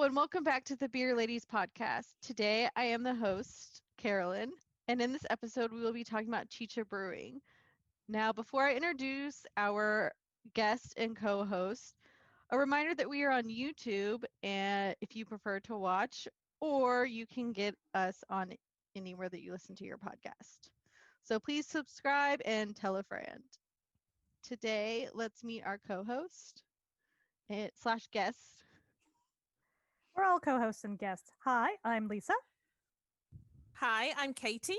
and welcome back to the Beer Ladies podcast. Today, I am the host, Carolyn, and in this episode, we will be talking about Chicha Brewing. Now, before I introduce our guest and co-host, a reminder that we are on YouTube, and if you prefer to watch, or you can get us on anywhere that you listen to your podcast. So please subscribe and tell a friend. Today, let's meet our co-host / guest. We're all co-hosts and guests. Hi, I'm Lisa. Hi, I'm Katie.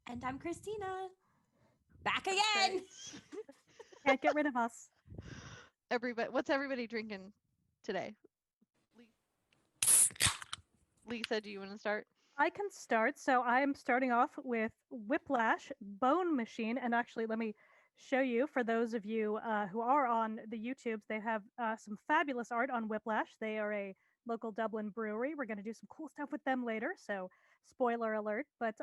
And I'm Christina. Back again. Can't get rid of us. What's everybody drinking today? Lisa, do you want to start? I can start. So I'm starting off with Whiplash Bone Machine. And actually, let me show you, for those of you who are on the YouTubes, they have some fabulous art on Whiplash. They are a local Dublin brewery. We're going to do some cool stuff with them later. So spoiler alert. But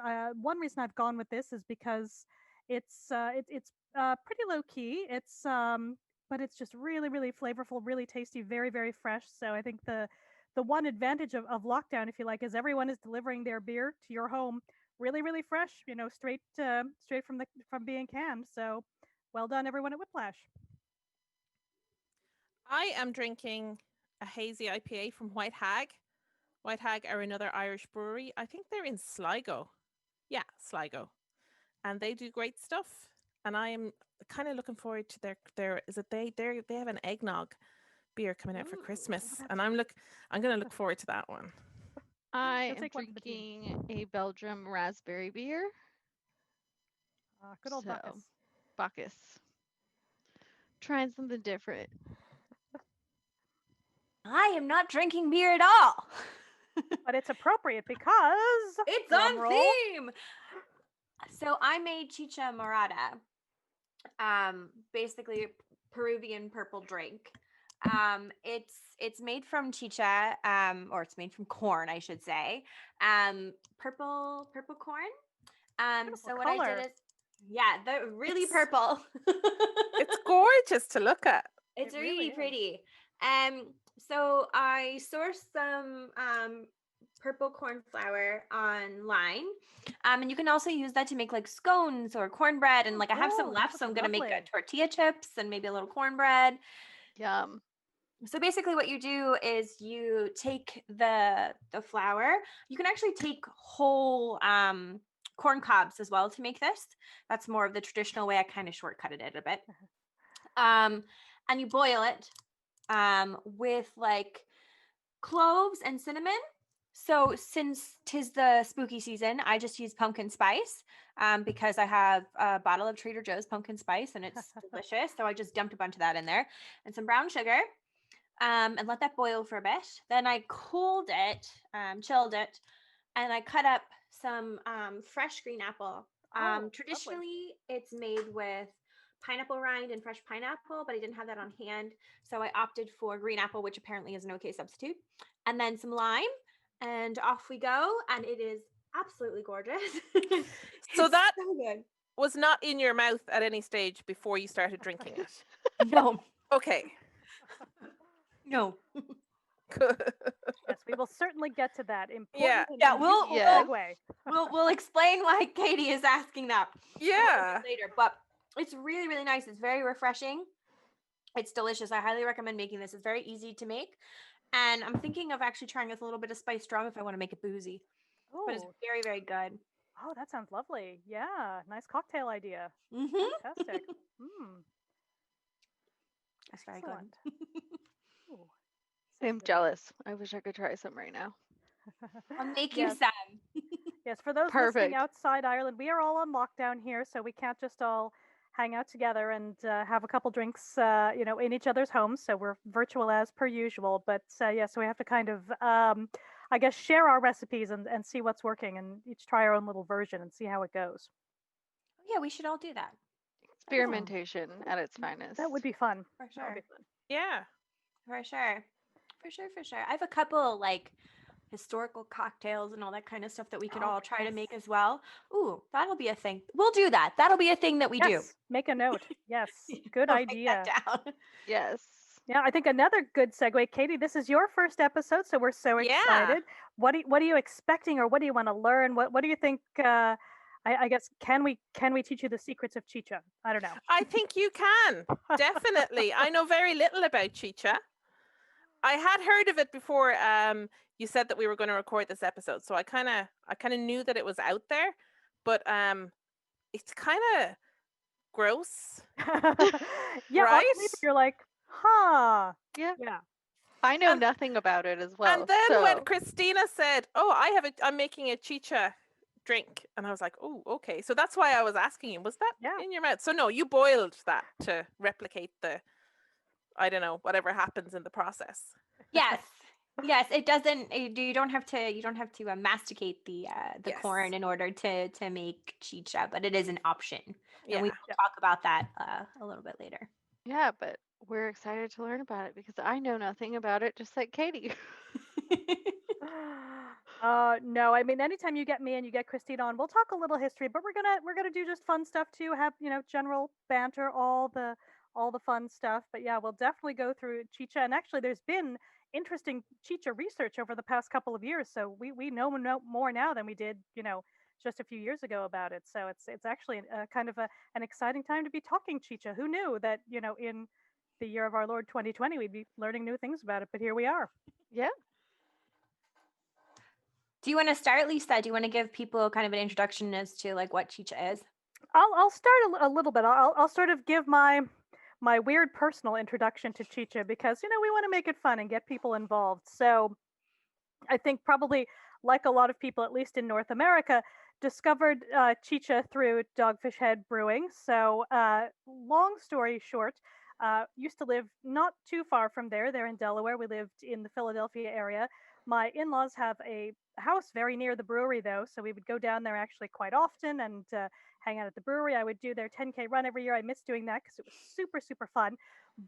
one reason I've gone with this is because it's pretty low key. But it's just really, really flavorful, really tasty, very, very fresh. So I think the one advantage of lockdown, if you like, is everyone is delivering their beer to your home really, really fresh, straight from being canned. So well done, everyone at Whiplash. I am drinking a hazy IPA from White Hag. White Hag are another Irish brewery. I think they're in Sligo. Yeah, Sligo. And they do great stuff. And I am kind of looking forward to their they have an eggnog beer coming out for Christmas. And I'm going to look forward to that one. I am drinking a Belgium raspberry beer. Good old Bacchus. Bacchus. Trying something different. I am not drinking beer at all. But it's appropriate because it's on theme. So I made Chicha Morada. Basically Peruvian purple drink. It's made from chicha, or it's made from corn, I should say. Purple corn. So what I did is, the really purple. It's gorgeous to look at. It's really pretty. So I sourced some purple corn flour online. And you can also use that to make like scones or cornbread. And I have some left, so I'm gonna make tortilla chips and maybe a little cornbread. Yum. So basically what you do is you take the flour. You can actually take whole corn cobs as well to make this. That's more of the traditional way. I kind of shortcutted it a bit. And you boil it with like cloves and cinnamon. So since 'tis the spooky season, I just use pumpkin spice because I have a bottle of Trader Joe's pumpkin spice and it's delicious. So I just dumped a bunch of that in there and some brown sugar and let that boil for a bit. Then I cooled it, chilled it, and I cut up some fresh green apple. Traditionally, it's made with pineapple rind and fresh pineapple, but I didn't have that on hand. So I opted for green apple, which apparently is an okay substitute. And then some lime. And off we go, and it is absolutely gorgeous. So that so good. Was not in your mouth at any stage before you started drinking it? No. Okay. No. Good. Yes, we will certainly get to that. We'll explain why Katie is asking that. Yeah. Later, but it's really, really nice. It's very refreshing. It's delicious. I highly recommend making this. It's very easy to make. And I'm thinking of actually trying with a little bit of spiced rum if I want to make it boozy. Oh. But it's very, very good. Oh, that sounds lovely. Yeah, nice cocktail idea. Mm-hmm. Fantastic. That's very good. I'm jealous. I wish I could try some right now. I'll make you some. Yes, for those listening outside Ireland, we are all on lockdown here, so we can't just all hang out together and have a couple drinks, in each other's homes. So we're virtual as per usual. But so we have to kind of, I guess, share our recipes and see what's working and each try our own little version and see how it goes. Yeah, we should all do that. Experimentation at its finest. That would be fun. For sure. Yeah. For sure. I have a couple historical cocktails and all that kind of stuff that we could all try to make as well. Ooh, that'll be a thing. We'll do that. That'll be a thing that we do. Make a note. Yes. Good idea. Write that down. Yes. Yeah, I think another good segue, Katie. This is your first episode, so we're so Yeah. excited. What are you expecting, or what do you want to learn? What do you think? I guess can we teach you the secrets of Chicha? I don't know. I think you can. Definitely. I know very little about Chicha. I had heard of it before you said that we were going to record this episode. So I kind of knew that it was out there, but it's kind of gross, Yeah, right? on paper you're like, huh? Yeah. Yeah. I know And nothing about it as well. and then when So Christina said, "Oh, I'm making a chicha drink," and I was like, "Oh, okay." So that's why I was asking you, was that Yeah. in your mouth? So no, you boiled that to replicate I don't know, whatever happens in the process. Yes. Yes, it doesn't. You don't have to. You don't have to masticate the Yes. corn in order to make chicha, but it is an option, Yeah. and we will talk about that a little bit later. yeah, but we're excited to learn about it because I know nothing about it, just like Katie. No, I mean, anytime you get me and you get Christine on, we'll talk a little history, but we're gonna do just fun stuff too. Have general banter, all the fun stuff. But yeah, we'll definitely go through Chicha. And actually, there's been interesting Chicha research over the past couple of years, so we know more now than we did, just a few years ago about it. So it's actually kind of an exciting time to be talking Chicha. Who knew that in the year of our Lord 2020 we'd be learning new things about it? But here we are. Yeah. Do you want to start, Lisa? Do you want to give people kind of an introduction as to like what chicha is? I'll start a little bit. I'll sort of give my weird personal introduction to Chicha because we want to make it fun and get people involved. So I think probably like a lot of people, at least in North America, discovered Chicha through Dogfish Head Brewing. So long story short, used to live not too far from there. They're in Delaware. We lived in the Philadelphia area. My in-laws have a house very near the brewery, though, so we would go down there actually quite often and hang out at the brewery. I would do their 10K run every year. I miss doing that because it was super, super fun.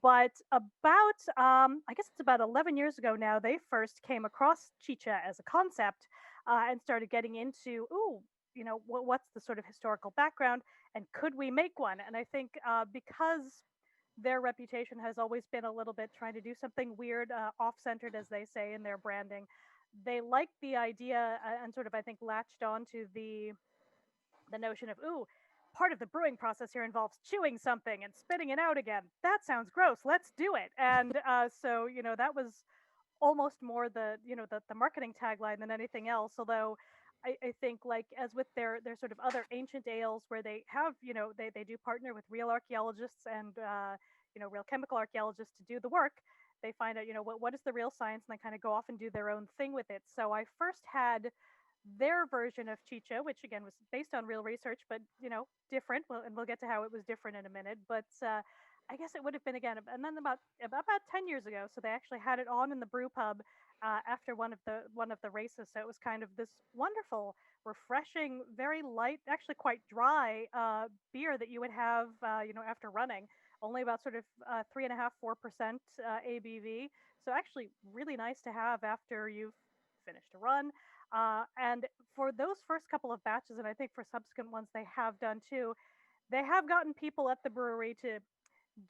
But about, I guess it's about 11 years ago now, they first came across Chicha as a concept and started getting into, what's the sort of historical background and could we make one? And I think because their reputation has always been a little bit trying to do something weird, off-centered, as they say in their branding. They liked the idea and sort of, I think, latched on to the notion of, ooh, part of the brewing process here involves chewing something and spitting it out again. That sounds gross. Let's do it. And so, that was almost more the marketing tagline than anything else. Although I think like as with their sort of other ancient ales where they have, they do partner with real archaeologists and, real chemical archaeologists to do the work. They find out, what is the real science and they kind of go off and do their own thing with it. So I first had their version of Chicha, which again was based on real research, but different. Well, and we'll get to how it was different in a minute. But I guess it would have been again, and then about 10 years ago. So they actually had it on in the brew pub after one of the races. So it was kind of this wonderful, refreshing, very light, actually quite dry beer that you would have, after running. Only about sort of 3.5-4% ABV. So actually, really nice to have after you've finished a run. And for those first couple of batches, and I think for subsequent ones they have done too, they have gotten people at the brewery to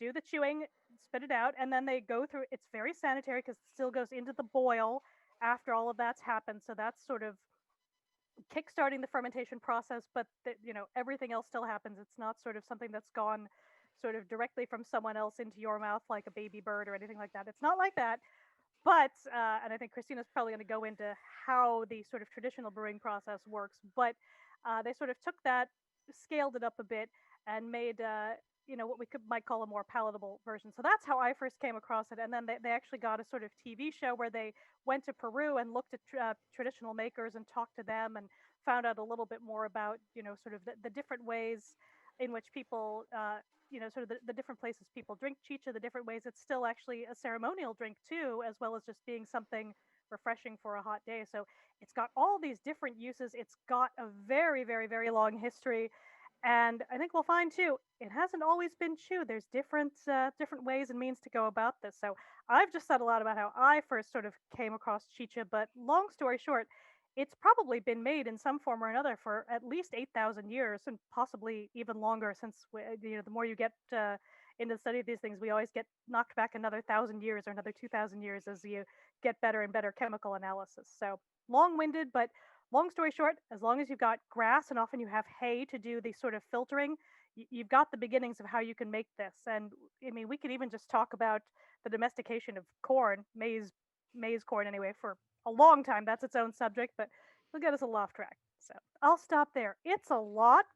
do the chewing, spit it out, and then they go through. It's very sanitary because it still goes into the boil after all of that's happened. So that's sort of kickstarting the fermentation process, but everything else still happens. It's not sort of something that's gone sort of directly from someone else into your mouth like a baby bird or anything like that. It's not like that. But and I think Christina's probably going to go into how the sort of traditional brewing process works. But they sort of took that, scaled it up a bit, and made what we might call a more palatable version. So that's how I first came across it. And then they actually got a sort of TV show where they went to Peru and looked at traditional makers and talked to them and found out a little bit more about sort of the different ways in which people sort of the different places people drink chicha, the different ways it's still actually a ceremonial drink too, as well as just being something refreshing for a hot day. So it's got all these different uses. It's got a very, very, very long history. And I think we'll find too, it hasn't always been chewed. There's different ways and means to go about this. So I've just said a lot about how I first sort of came across chicha, but long story short, it's probably been made in some form or another for at least 8,000 years and possibly even longer since the more you get into the study of these things, we always get knocked back another 1,000 years or another 2,000 years as you get better and better chemical analysis. So long-winded, but long story short, as long as you've got grass and often you have hay to do the sort of filtering, you've got the beginnings of how you can make this. And I mean, we could even just talk about the domestication of corn, maize corn anyway, for a long time. That's its own subject, but it'll get us a little off track. So I'll stop there. It's a lot,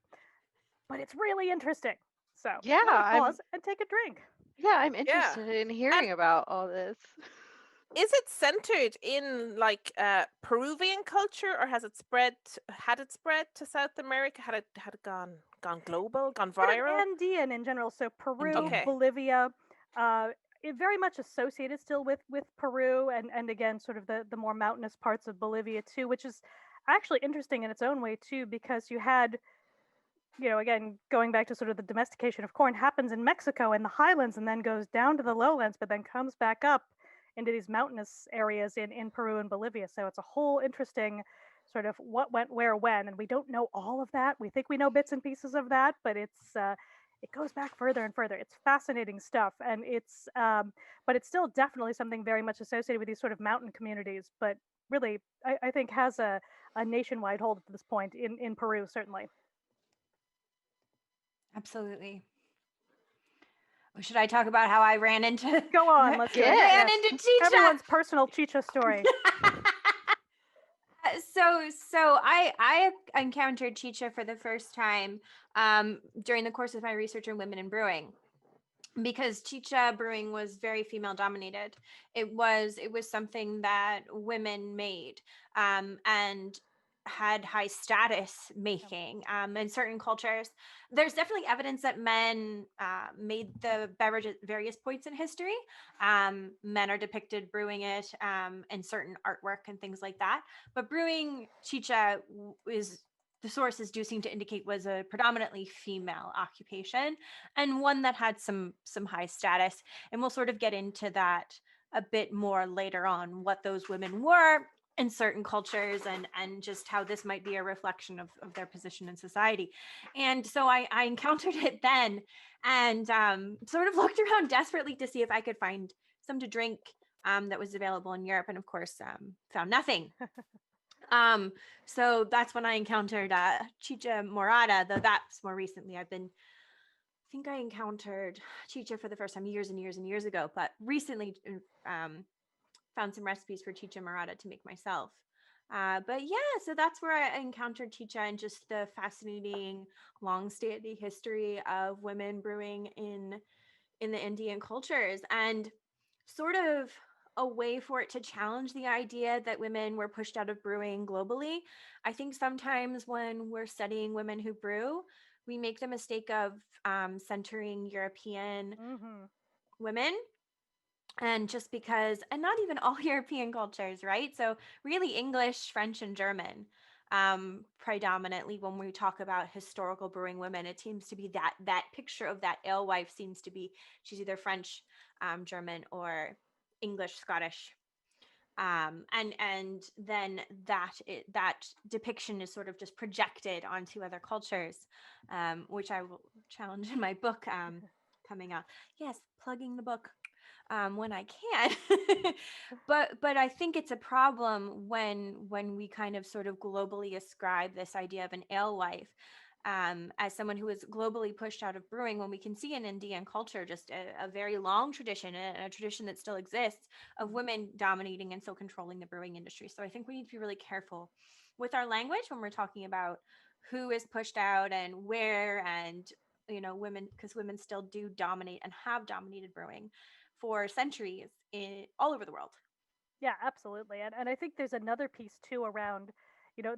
but it's really interesting. So Yeah, let me I'm pause and take a drink. I'm Yeah. interested in hearing about all this. Is it centered in like Peruvian culture, or has it spread? Had it spread to South America? Had it gone global, gone Sort of viral? Andean in general. So Peru, Okay. Bolivia, it very much associated still with Peru, and again sort of the more mountainous parts of Bolivia too, which is actually interesting in its own way too, because you had, again, going back to sort of the domestication of corn happens in Mexico in the highlands and then goes down to the lowlands, but then comes back up into these mountainous areas in Peru and Bolivia. So it's a whole interesting sort of what went where when, and we don't know all of that. We think we know bits and pieces of that, but it goes back further and further. It's fascinating stuff, and but it's still definitely something very much associated with these sort of mountain communities. But really, I think has a nationwide hold at this point in Peru, certainly. Absolutely. Or should I talk about how I ran into Go on, let's do it. Yeah. ran Yes. into Chicha? Everyone's personal Chicha story. So I encountered Chicha for the first time during the course of my research in women in brewing, because Chicha Brewing was very female dominated. It was something that women made and had high status making in certain cultures. There's definitely evidence that men made the beverage at various points in history. Men are depicted brewing it in certain artwork and things like that. But brewing Chicha is, the sources do seem to indicate, was a predominantly female occupation, and one that had some high status. And we'll sort of get into that a bit more later on, what those women were in certain cultures, and just how this might be a reflection of their position in society. And so I encountered it then, and sort of looked around desperately to see if I could find some to drink that was available in Europe, and of course found nothing. So that's when I encountered Chicha Morada, though that's more recently. I think I encountered Chicha for the first time years and years and years ago, but recently found some recipes for Chicha Morada to make myself. But yeah, so that's where I encountered Chicha, and just the fascinating long-standing history of women brewing in the Indian cultures, and sort of a way for it to challenge the idea that women were pushed out of brewing globally. I think sometimes when we're studying women who brew, we make the mistake of centering European women. And just because, and not even all European cultures, right? So really English, French, and German predominantly when we talk about historical brewing women. It seems to be that picture of that alewife seems to be, she's either French, German, or English, Scottish. And then that depiction is sort of just projected onto other cultures, which I will challenge in my book coming out. Yes, plugging the book when I can. but I think it's a problem when we kind of sort of globally ascribe this idea of an alewife as someone who is globally pushed out of brewing, when we can see in Indian culture just a very long tradition, a tradition that still exists, of women dominating and so controlling the brewing industry. So I think we need to be really careful with our language when we're talking about who is pushed out and where, and women, because women still do dominate and have dominated brewing for centuries all over the world. Yeah, absolutely. And I think there's another piece too around,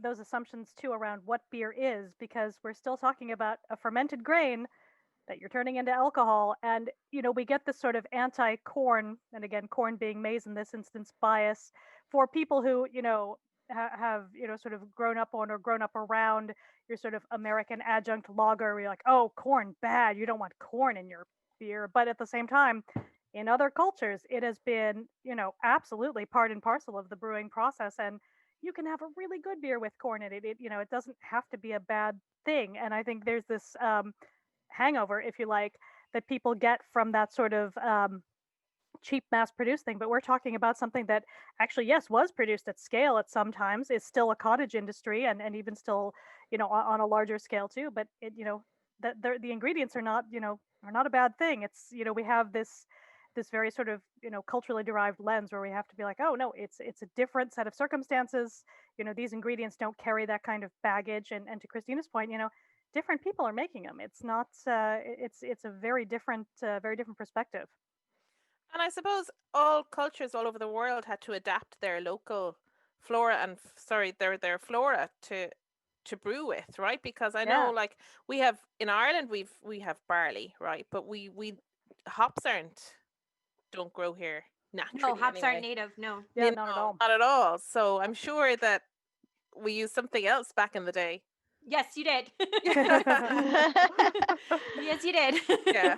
those assumptions too around what beer is, because we're still talking about a fermented grain that you're turning into alcohol. And, we get this sort of anti-corn, and again, corn being maize in this instance, bias for people who, have, sort of grown up on or grown up around your sort of American adjunct lager, where you're like, oh, corn, bad. You don't want corn in your beer. But at the same time, in other cultures, it has been, absolutely part and parcel of the brewing process. And you can have a really good beer with corn in it. It doesn't have to be a bad thing. And I think there's this hangover, if you like, that people get from that sort of cheap mass produced thing, but we're talking about something that actually, yes, was produced at scale at some times, is still a cottage industry, and even still, on a larger scale too. But the ingredients are not, are not a bad thing. It's, we have this very sort of, culturally derived lens where we have to be like, oh no, it's a different set of circumstances. These ingredients don't carry that kind of baggage. And to Christina's point, different people are making them. It's not it's a very different perspective. And I suppose all cultures all over the world had to adapt their local flora and their flora to brew with, right? Because I know, Yeah. like, we have in Ireland, we have barley, right? But we hops don't grow here naturally. No, hops aren't anyway. native. No. Yeah, not at all. Not at all. So I'm sure that we used something else back in the day. Yes, you did. Yes, you did. Yeah.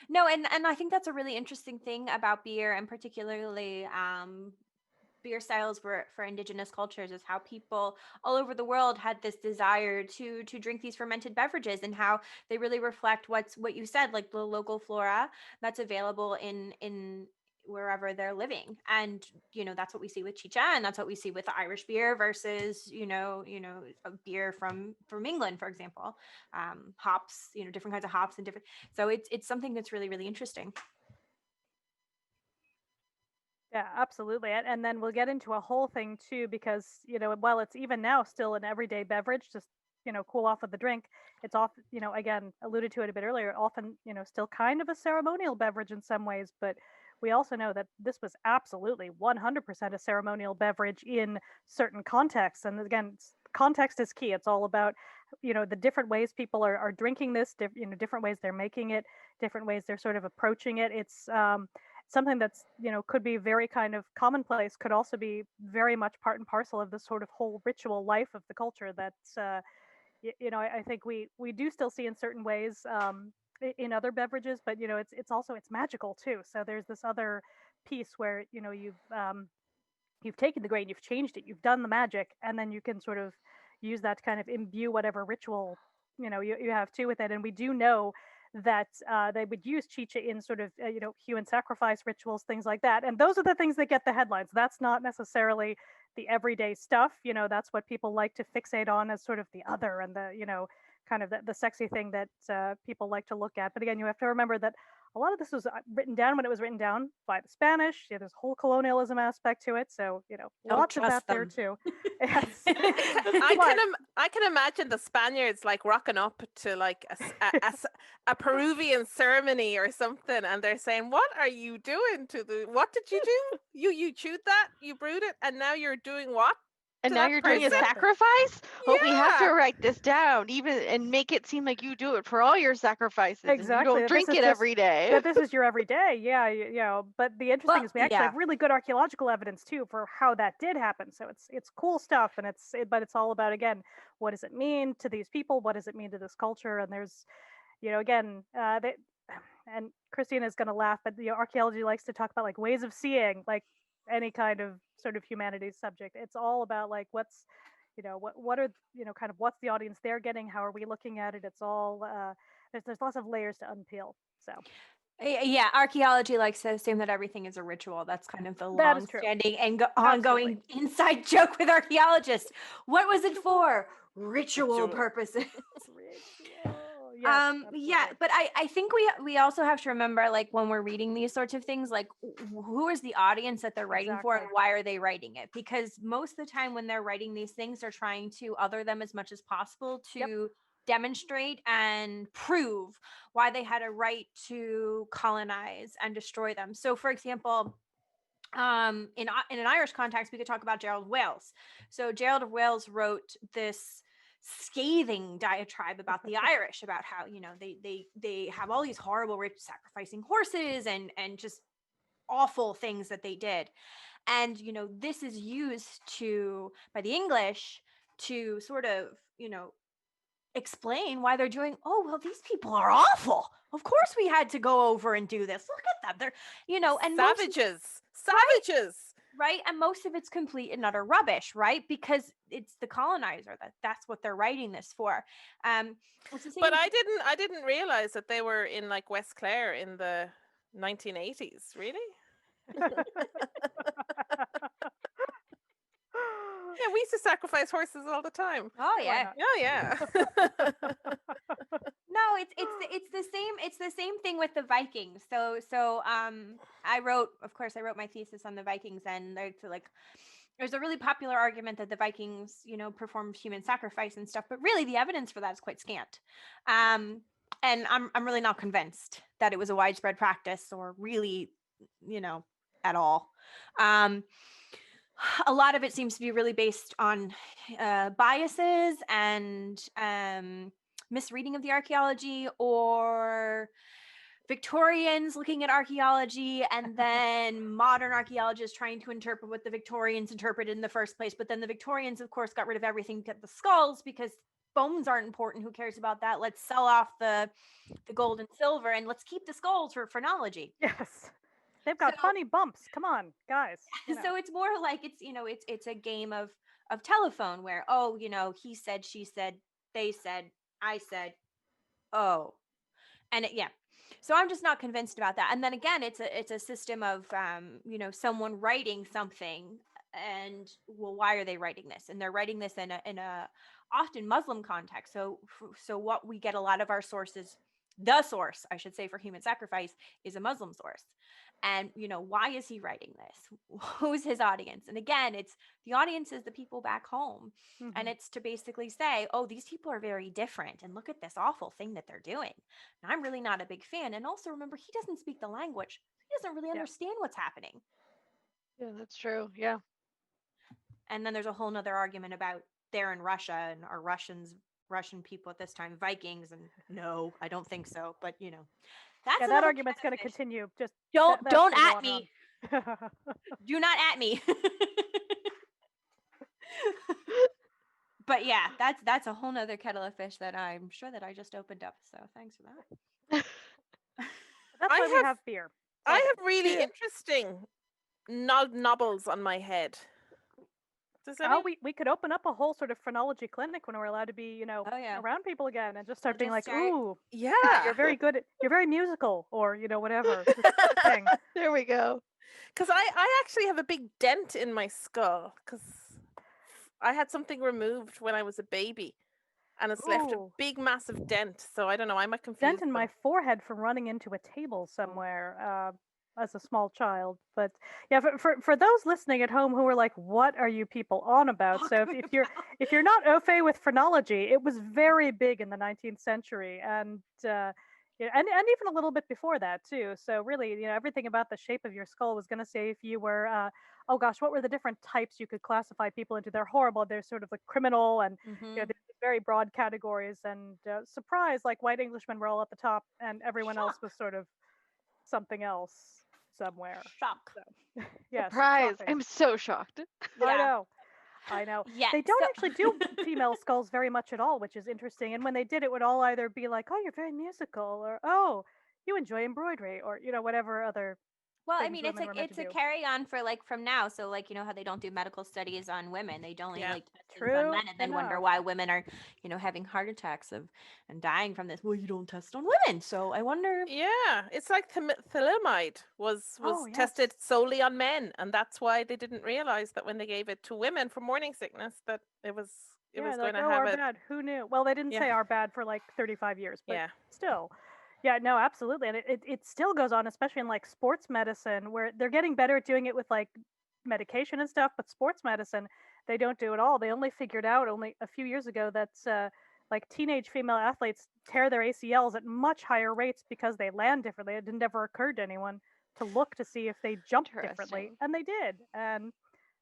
No, and I think that's a really interesting thing about beer, and particularly beer styles for indigenous cultures, is how people all over the world had this desire to drink these fermented beverages, and how they really reflect what you said, like the local flora that's available in wherever they're living. And that's what we see with chicha, and that's what we see with Irish beer versus a beer from England, for example. Hops, different kinds of hops and different, so it's something that's really, really interesting. Yeah, absolutely. And then we'll get into a whole thing too, because, while it's even now still an everyday beverage, just, cool off with the drink, it's often, again, alluded to it a bit earlier, often, still kind of a ceremonial beverage in some ways. But we also know that this was absolutely 100% a ceremonial beverage in certain contexts. And again, context is key. It's all about, the different ways people are drinking this, different ways they're making it, different ways they're sort of approaching it. It's, something that's could be very kind of commonplace, could also be very much part and parcel of the sort of whole ritual life of the culture that I think we do still see in certain ways in other beverages. But it's also, it's magical too. So there's this other piece where you've taken the grain, you've changed it, you've done the magic, and then you can sort of use that to kind of imbue whatever ritual you have too with it. And we do know that they would use chicha in sort of human sacrifice rituals, things like that. And those are the things that get the headlines. That's not necessarily the everyday stuff. That's what people like to fixate on as sort of the other, and the kind of the sexy thing that people like to look at. But again, you have to remember that a lot of this was written down when it was written down by the Spanish. Yeah, there's a whole colonialism aspect to it. So, lots of that there too. Yes. I can imagine the Spaniards like rocking up to like a Peruvian ceremony or something, and they're saying, "What are you doing what did you do? You chewed that, you brewed it, and now you're doing what?" And now you're doing a sacrifice? Well, we have to write this down, even, and make it seem like you do it for all your sacrifices. Exactly. And you don't drink it every day. That this is your everyday. Yeah. But the interesting is we actually have really good archaeological evidence too for how that did happen. So it's cool stuff, and but it's all about, again, what does it mean to these people? What does it mean to this culture? And there's, again, and Christina is going to laugh, but archaeology likes to talk about like ways of seeing, like any kind of sort of humanities subject. It's all about like what's what are kind of what's the audience they're getting, how are we looking at it. It's all there's lots of layers to unpeel. So yeah, archaeology likes to assume that everything is a ritual. That's kind of the long-standing and ongoing inside joke with archaeologists. What was it for? Ritual purposes. Yes, yeah, but I think we also have to remember, like, when we're reading these sorts of things, like, who is the audience that they're writing for, and why are they writing it? Because most of the time when they're writing these things, they're trying to other them as much as possible to demonstrate and prove why they had a right to colonize and destroy them. So, for example, in an Irish context, we could talk about Gerald of Wales. So Gerald of Wales wrote this scathing diatribe about the Irish, about how they have all these horrible rites, sacrificing horses and just awful things that they did. And this is used by the English to sort of explain why they're doing, oh well, these people are awful, of course we had to go over and do this, look at them, they're and savages. Right, and most of it's complete and utter rubbish, right? Because it's the colonizer that's what they're writing this for. It's the same But I didn't realize that they were in like West Clare in the 1980s. Really? Yeah, we used to sacrifice horses all the time. Oh Why yeah. not? Oh yeah. No, it's the same thing with the Vikings. So I wrote my thesis on the Vikings, and there's a really popular argument that the Vikings, performed human sacrifice and stuff, but really the evidence for that is quite scant. And I'm really not convinced that it was a widespread practice or really, at all. A lot of it seems to be really based on biases and misreading of the archaeology, or Victorians looking at archaeology and then modern archaeologists trying to interpret what the Victorians interpreted in the first place. But then the Victorians, of course, got rid of everything but the skulls because bones aren't important. Who cares about that? Let's sell off the gold and silver, and let's keep the skulls for phrenology. Yes. They've got So- funny bumps. Come on, guys. So it's more like it's a game of telephone where, he said, she said, they said, I said, oh, and so I'm just not convinced about that. And then again, it's a system of someone writing something, and well, why are they writing this? And they're writing this in a often Muslim context. So what we get a lot of our sources, the source I should say for human sacrifice, is a Muslim source. And why is he writing this? Who's his audience? And again, it's the audience is the people back home. And it's to basically say, oh, these people are very different, and look at this awful thing that they're doing. And I'm really not a big fan. And also remember, he doesn't speak the language. He doesn't really understand what's happening. Yeah, that's true. Yeah. And then there's a whole nother argument about they're in Russia, and are Russian people at this time Vikings? And no, I don't think so. But that's that another argument's going to catfish. continue. Just Don't that's gonna go at on me. and on. Do not at me. But yeah, that's a whole nother kettle of fish that I'm sure that I just opened up. So thanks for that. That's I why we have- have beer. I have really Yeah. interesting knobbles on my head. Does Oh, any? we could open up a whole sort of phrenology clinic when we're allowed to be, Oh, yeah. around people again, and just start We'll being just like, start- ooh, Yeah. you're very good you're very musical, or whatever. This sort of thing. There we go. Because I actually have a big dent in my skull because I had something removed when I was a baby, and it's left a Ooh. big, massive dent. So I don't know. I might confuse Dent in them. my forehead from running into a table somewhere as a small child. But yeah, for those listening at home who are like, what are you people on about? So if you're not au fait with phrenology, it was very big in the 19th century, and and even a little bit before that too. So really, everything about the shape of your skull was going to say if you were oh gosh, what were the different types you could classify people into? They're horrible. They're sort of like criminal, and there's very broad categories. And surprise, like white Englishmen were all at the top, and everyone else was sort of something else somewhere. Shock. So, yes, Surprise! shocking. I'm so shocked. I know. Yeah. They don't so- actually do female skulls very much at all, which is interesting. And when they did, it would all either be like, "Oh, you're very musical," or "Oh, you enjoy embroidery," or whatever other. Well, I things mean, women were meant it's to a do. carry on for from now. So how they don't do medical studies on women, they only Yeah. test things True on men, and then wonder enough. why women are having heart attacks and dying from this. Well, you don't test on women, so I wonder. Yeah, it's like thalidomide was Oh, yes. tested solely on men, and that's why they didn't realize that when they gave it to women for morning sickness that it was Yeah, was they're going like, to "Oh, have our a bad. Who knew?" Well, they didn't Yeah. say our bad for like 35 years, but yeah. still. Yeah, no, absolutely. And it still goes on, especially in like sports medicine, where they're getting better at doing it with like medication and stuff, but sports medicine, they don't do at all. They only figured out only a few years ago that like teenage female athletes tear their ACLs at much higher rates because they land differently. It didn't ever occur to anyone to look to see if they jumped differently, Interesting. and they did. And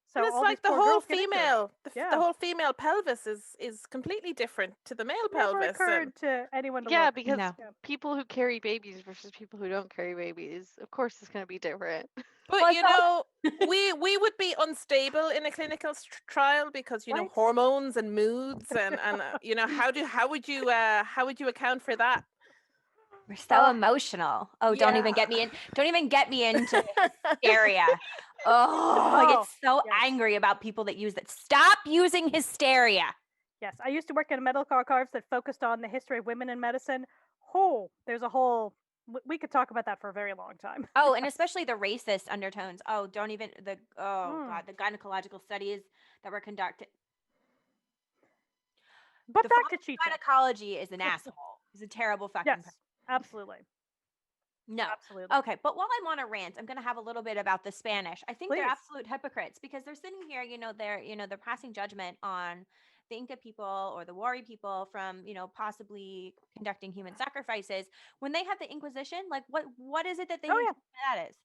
so And it's all like these the poor whole girls get injured. female, the Yeah. whole female pelvis is completely different to the male Never pelvis. occurred And, to anyone to Yeah, look. because No. people who carry babies versus people who don't carry babies, of course, it's going to be different. but Well, we would be unstable in a clinical trial because Right. hormones and moods and how would you account for that? We're so emotional. Oh, don't even Yeah. get me in. Don't even get me into hysteria. Oh, I get so yes. angry about people that use that. Stop using hysteria. Yes, I used to work in medical archives that focused on the history of women in medicine. Oh, there's a whole. We could talk about that for a very long time. Oh, and especially the racist undertones. Oh, don't even Mm. God, the gynecological studies that were conducted. But The back father to of Chicha. gynecology is an asshole. He's a terrible fucking Yes, person. absolutely. No. Absolutely. Okay, but while I'm on a rant, I'm going to have a little bit about the Spanish. I think they're Please. absolute hypocrites because they're sitting here, they're passing judgment on the Inca people or the Wari people from, possibly conducting human sacrifices when they have the Inquisition. Like what is it that they Oh, yeah. that is?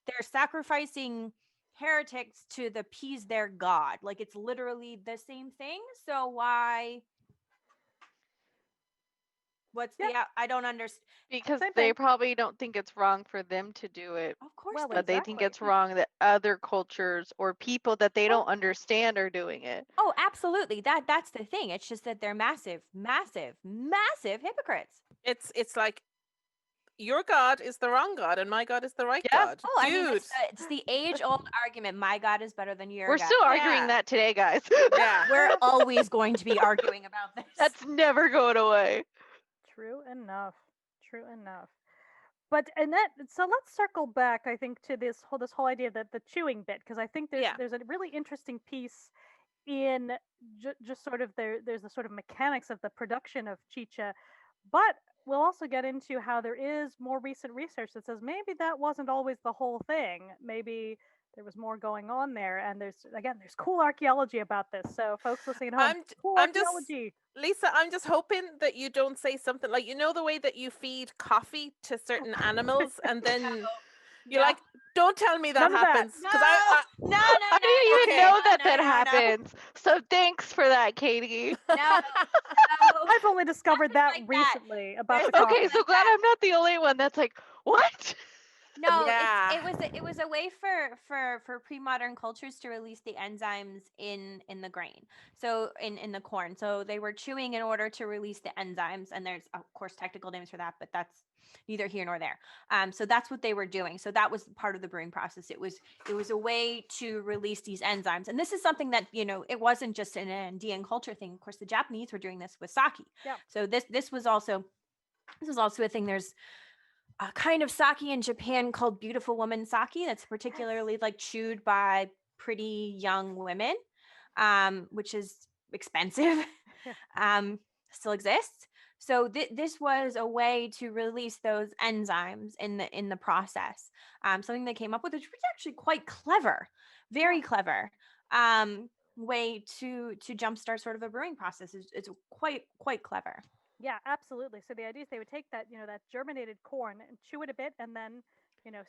They're sacrificing heretics to appease their god. Like it's literally the same thing. So why what's Yeah. the I don't understand. Because Same they thing. probably don't think it's wrong for them to do it, Of course Well, they but they think exactly. it's wrong that other cultures or people that they Well- don't understand are doing it. Oh, absolutely. That's the thing. It's just that they're massive, massive, massive hypocrites. It's like your God is the wrong God and my God is the right Yeah. God. Oh, I mean, Dude. it's the age-old argument. My God is better than your We're God. still arguing Yeah. that today, guys. Yeah. We're always going to be arguing about this. That's never going away. True enough. True enough. But so let's circle back, I think, to this whole idea that the chewing bit, because I think Yeah. there's a really interesting piece in just sort of there's the sort of mechanics of the production of chicha, but we'll also get into how there is more recent research that says maybe that wasn't always the whole thing. Maybe there was more going on there, and there's cool archaeology about this. So folks listening at home, cool I'm just archaeology. Lisa, I'm just hoping that you don't say something like, the way that you feed coffee to certain animals and then you're like, don't tell me that None of that. happens. No, Because no, I didn't even okay. know that no, no. happens. So thanks for that, Katie. No. I've only discovered that like that. recently about There's the nothing coffee. Okay, so like glad that. I'm not the only one that's like, what? No, Yeah. it was a way for pre-modern cultures to release the enzymes in the grain. So in the corn. So they were chewing in order to release the enzymes, and there's of course technical names for that, but that's neither here nor there. So that's what they were doing. So that was part of the brewing process. It was a way to release these enzymes. And this is something that, it wasn't just an Andean culture thing. Of course, the Japanese were doing this with sake. Yeah. So this was also a thing. There's a kind of sake in Japan called beautiful woman sake that's particularly like chewed by pretty young women, which is expensive. Still exists. So this was a way to release those enzymes in the process. Something they came up with, which was actually quite clever, very clever. Way to jumpstart sort of a brewing process. It's quite clever. Yeah, absolutely. So the idea is they would take that, that germinated corn and chew it a bit, and then,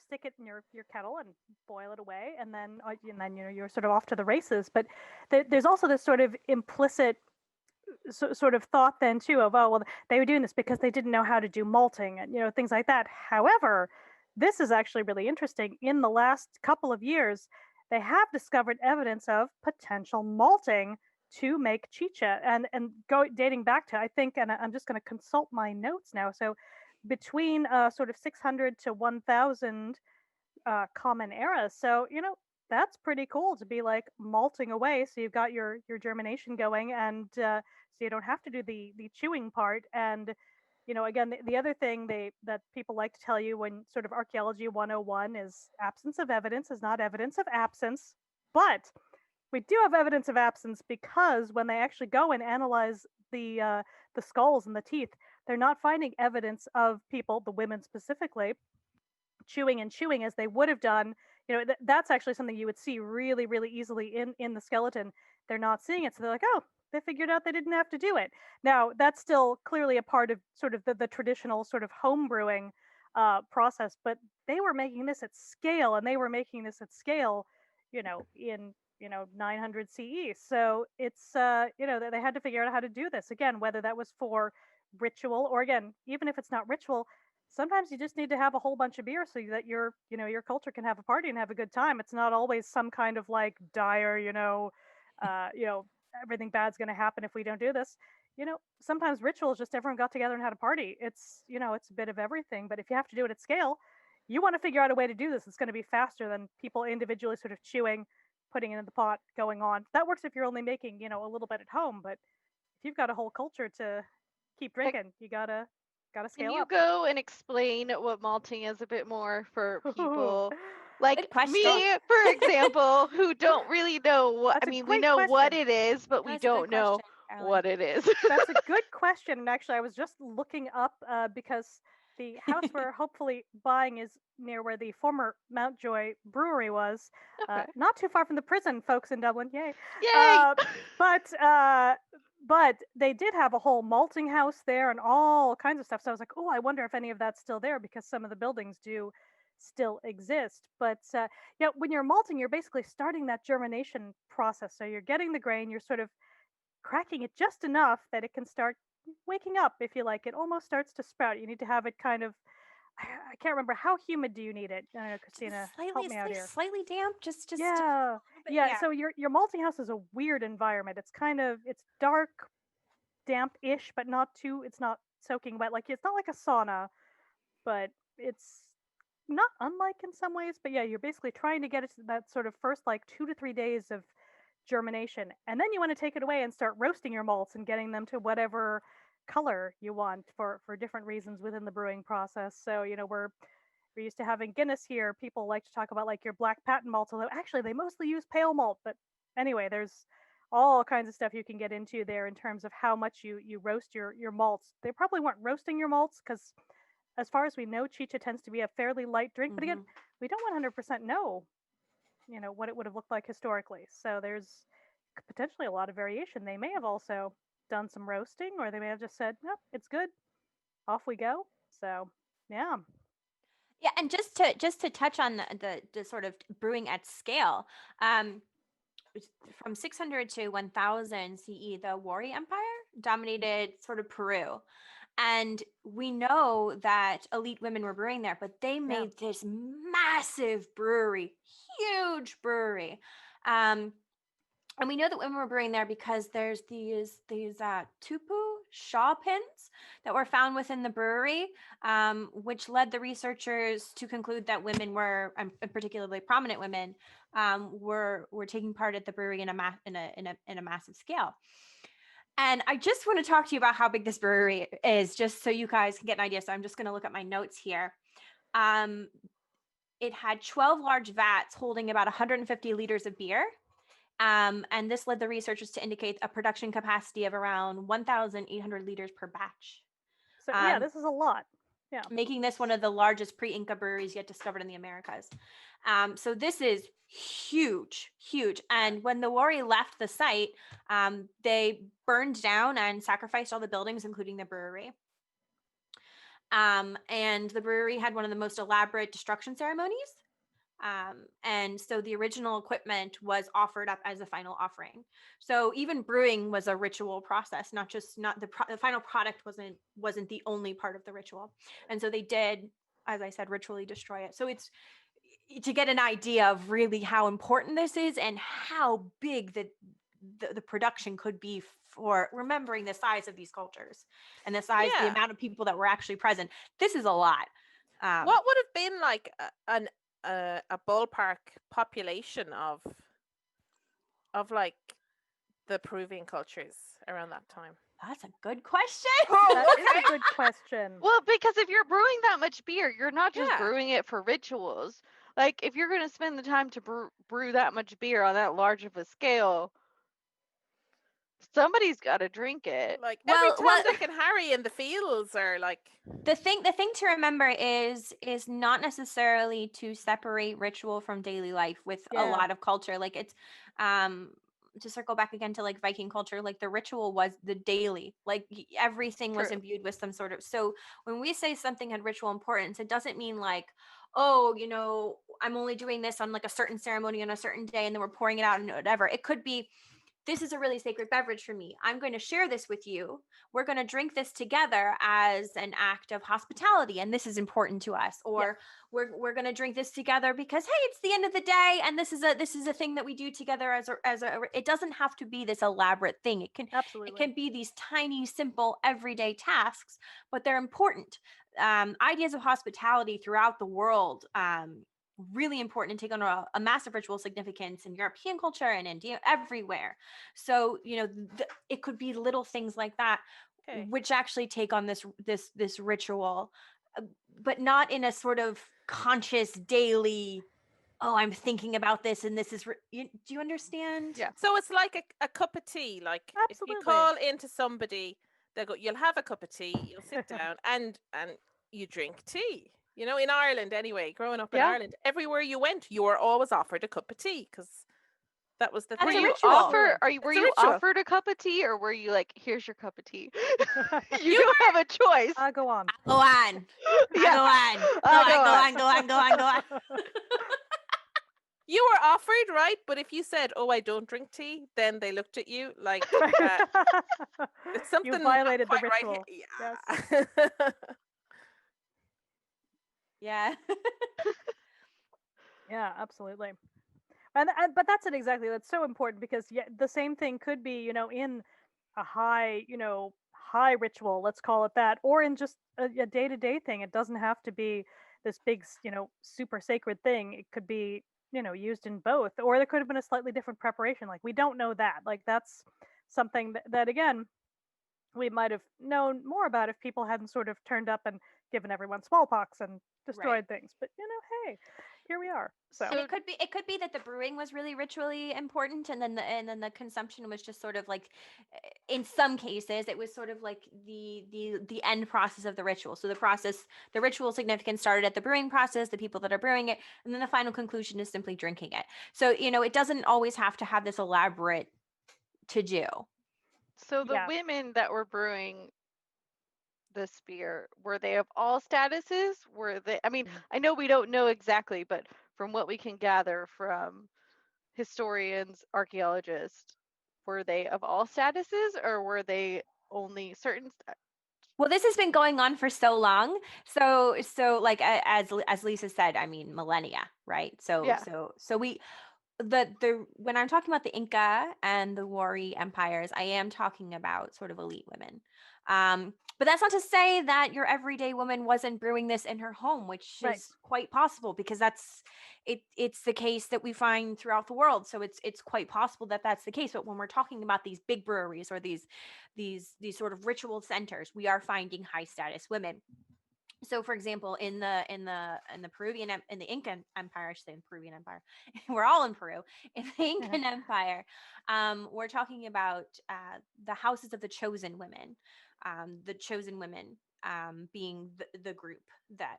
stick it in your kettle and boil it away, and then you're sort of off to the races. But there's also this sort of implicit sort of thought then too of, oh well, they were doing this because they didn't know how to do malting and things like that. However, this is actually really interesting. In the last couple of years, they have discovered evidence of potential malting to make chicha, and dating back to, I think, and I'm just going to consult my notes now. So between sort of 600 to 1000 common eras. So that's pretty cool to be like malting away. So you've got your germination going, and so you don't have to do the chewing part. And again, the other thing that people like to tell you when sort of archaeology 101 is absence of evidence is not evidence of absence, but we do have evidence of absence because when they actually go and analyze the skulls and the teeth, they're not finding evidence of people, the women specifically, chewing as they would have done. That's actually something you would see really, really easily in the skeleton. They're not seeing it, so they're like, oh, they figured out they didn't have to do it. Now, that's still clearly a part of sort of the traditional sort of home brewing process, but they were making this at scale, and they were making this at scale, in 900 CE. So it's they had to figure out how to do this again, whether that was for ritual or, again, even if it's not ritual, sometimes you just need to have a whole bunch of beer so that your culture can have a party and have a good time. It's not always some kind of like dire, everything bad's going to happen if we don't do this. Sometimes ritual is just everyone got together and had a party. It's it's a bit of everything, but if you have to do it at scale, you want to figure out a way to do this. It's going to be faster than people individually sort of chewing, putting it in the pot, going on. That works if you're only making, a little bit at home, but if you've got a whole culture to keep drinking, you gotta Can scale you up. go and explain what malting is a bit more for people like Good question. me, for example, who don't really know what, That's I a mean, we great know what question. it is, but we That's a good don't know question, Carolyn. what it is. That's a good question. And actually, I was just looking up because the house we're hopefully buying is near where the former Mountjoy Brewery was, Okay. not too far from the prison, folks in Dublin. Yay! Yay! But but they did have a whole malting house there and all kinds of stuff. So I was like, oh, I wonder if any of that's still there because some of the buildings do still exist. But when you're malting, you're basically starting that germination process. So you're getting the grain, you're sort of cracking it just enough that it can start waking up, if you like. It almost starts to sprout. You need to have it kind of, I can't remember, how humid do you need it? I don't know, Christina, help me out here. Slightly damp, just Yeah. Yeah. So your malting house is a weird environment. It's it's dark, damp-ish, but not too. It's not soaking wet. Like, it's not like a sauna, but it's not unlike in some ways. But yeah, you're basically trying to get it to that sort of first like 2 to 3 days of germination, and then you want to take it away and start roasting your malts and getting them to whatever color you want for different reasons within the brewing process. So we're used to having Guinness here. People like to talk about like your black patent malts, although actually they mostly use pale malt. But anyway, there's all kinds of stuff you can get into there in terms of how much you roast your malts. They probably weren't roasting your malts because, as far as we know, chicha tends to be a fairly light drink. But again, we don't 100% know, what it would have looked like historically. So there's potentially a lot of variation. They may have also done some roasting, or they may have just said, "No, it's good. Off we go." So yeah. Yeah, and just to touch on the sort of brewing at scale, from 600 to 1000 CE, the Wari Empire dominated sort of Peru. And we know that elite women were brewing there, but they made this massive brewery, huge brewery. And we know that women were brewing there because there's these tupu shaw pins that were found within the brewery, which led the researchers to conclude that women were, and particularly prominent women, were taking part at the brewery in a massive scale. And I just want to talk to you about how big this brewery is, just so you guys can get an idea. So I'm just going to look at my notes here. It had 12 large vats holding about 150 liters of beer. And this led the researchers to indicate a production capacity of around 1,800 liters per batch. So this is a lot. Yeah, making this one of the largest pre-Inca breweries yet discovered in the Americas. So this is huge. And when the Wari left the site, they burned down and sacrificed all the buildings, including the brewery. And the brewery had one of the most elaborate destruction ceremonies. And so the original equipment was offered up as a final offering. So even brewing was a ritual process, not the final product wasn't the only part of the ritual. And so they did, as I said, ritually destroy it. So it's to get an idea of really how important this is and how big the production could be for remembering the size of these cultures and the amount of people that were actually present. This is a lot. What would have been like a ballpark population of like the Peruvian cultures around that time? That's a good question. That is a good question. Well, because if you're brewing that much beer, you're not just brewing it for rituals. Like, if you're going to spend the time to brew that much beer on that large of a scale, somebody's got to drink it. Like, every time Dick and Harry in the fields are like... The thing to remember is not necessarily to separate ritual from daily life with a lot of culture. Like, it's to circle back again to like Viking culture, like the ritual was the daily, like everything was imbued with some sort of, so when we say something had ritual importance, it doesn't mean like, oh, I'm only doing this on like a certain ceremony on a certain day and then we're pouring it out and whatever. It could be, this is a really sacred beverage for me. I'm going to share this with you. We're going to drink this together as an act of hospitality, and this is important to us. Or we're going to drink this together because, hey, it's the end of the day, and this is a thing that we do together as a. It doesn't have to be this elaborate thing. It can be these tiny, simple, everyday tasks, but they're important. ideas of hospitality throughout the world, really important and take on a massive ritual significance in European culture and India, everywhere. So, it could be little things like that, Okay. which actually take on this ritual, but not in a sort of conscious daily, oh, I'm thinking about this and this is, do you understand? Yeah. So it's like a cup of tea. Like if you Absolutely. call into somebody, they'll go, you'll have a cup of tea, you'll sit down and you drink tea. In Ireland anyway, growing up in Yeah. Ireland, everywhere you went, you were always offered a cup of tea because that was the That's Were thing. a you ritual. were It's a you ritual. offered a cup of tea, or were you like, here's your cup of tea? You You don't have a choice. Go on. Go on. Yeah. Go on. Go I'll on. go Go on. Go on. Go on. Go on. You were offered, right? But if you said, "Oh, I don't drink tea," then they looked at you like it's something You not violated the quite right ritual. here. Yes. Yeah. Yeah. Yeah, absolutely. And but that's it exactly. That's so important because the same thing could be, in a high ritual, let's call it that, or in just a day-to-day thing. It doesn't have to be this big, super sacred thing. It could be, used in both, or there could have been a slightly different preparation. Like we don't know that. Like that's something that again, we might have known more about if people hadn't sort of turned up and given everyone smallpox and destroyed things. But hey, here we are. So And it could be that the brewing was really ritually important, and then the consumption was just sort of like, in some cases, it was sort of like the end process of the ritual. So the ritual significance started at the brewing process, the people that are brewing it, and then the final conclusion is simply drinking it. So it doesn't always have to have this elaborate to do. So the Yeah. women that were brewing this beer, were they of all statuses? Were they? I mean, I know we don't know exactly, but from what we can gather from historians, archaeologists, were they of all statuses, or were they only certain? Well, this has been going on for so long. So like, as Lisa said, I mean, millennia, right? So Yeah. so we when I'm talking about the Inca and the Wari empires, I am talking about sort of elite women. But that's not to say that your everyday woman wasn't brewing this in her home, which Right. is quite possible, because it's the case that we find throughout the world. So it's quite possible that that's the case. But when we're talking about these big breweries or these sort of ritual centers, we are finding high status women. So, for example, in the Peruvian, in the Incan Empire, I should say in the Peruvian Empire, we're all in Peru. In the Incan Empire, we're talking about the houses of the chosen women, being the group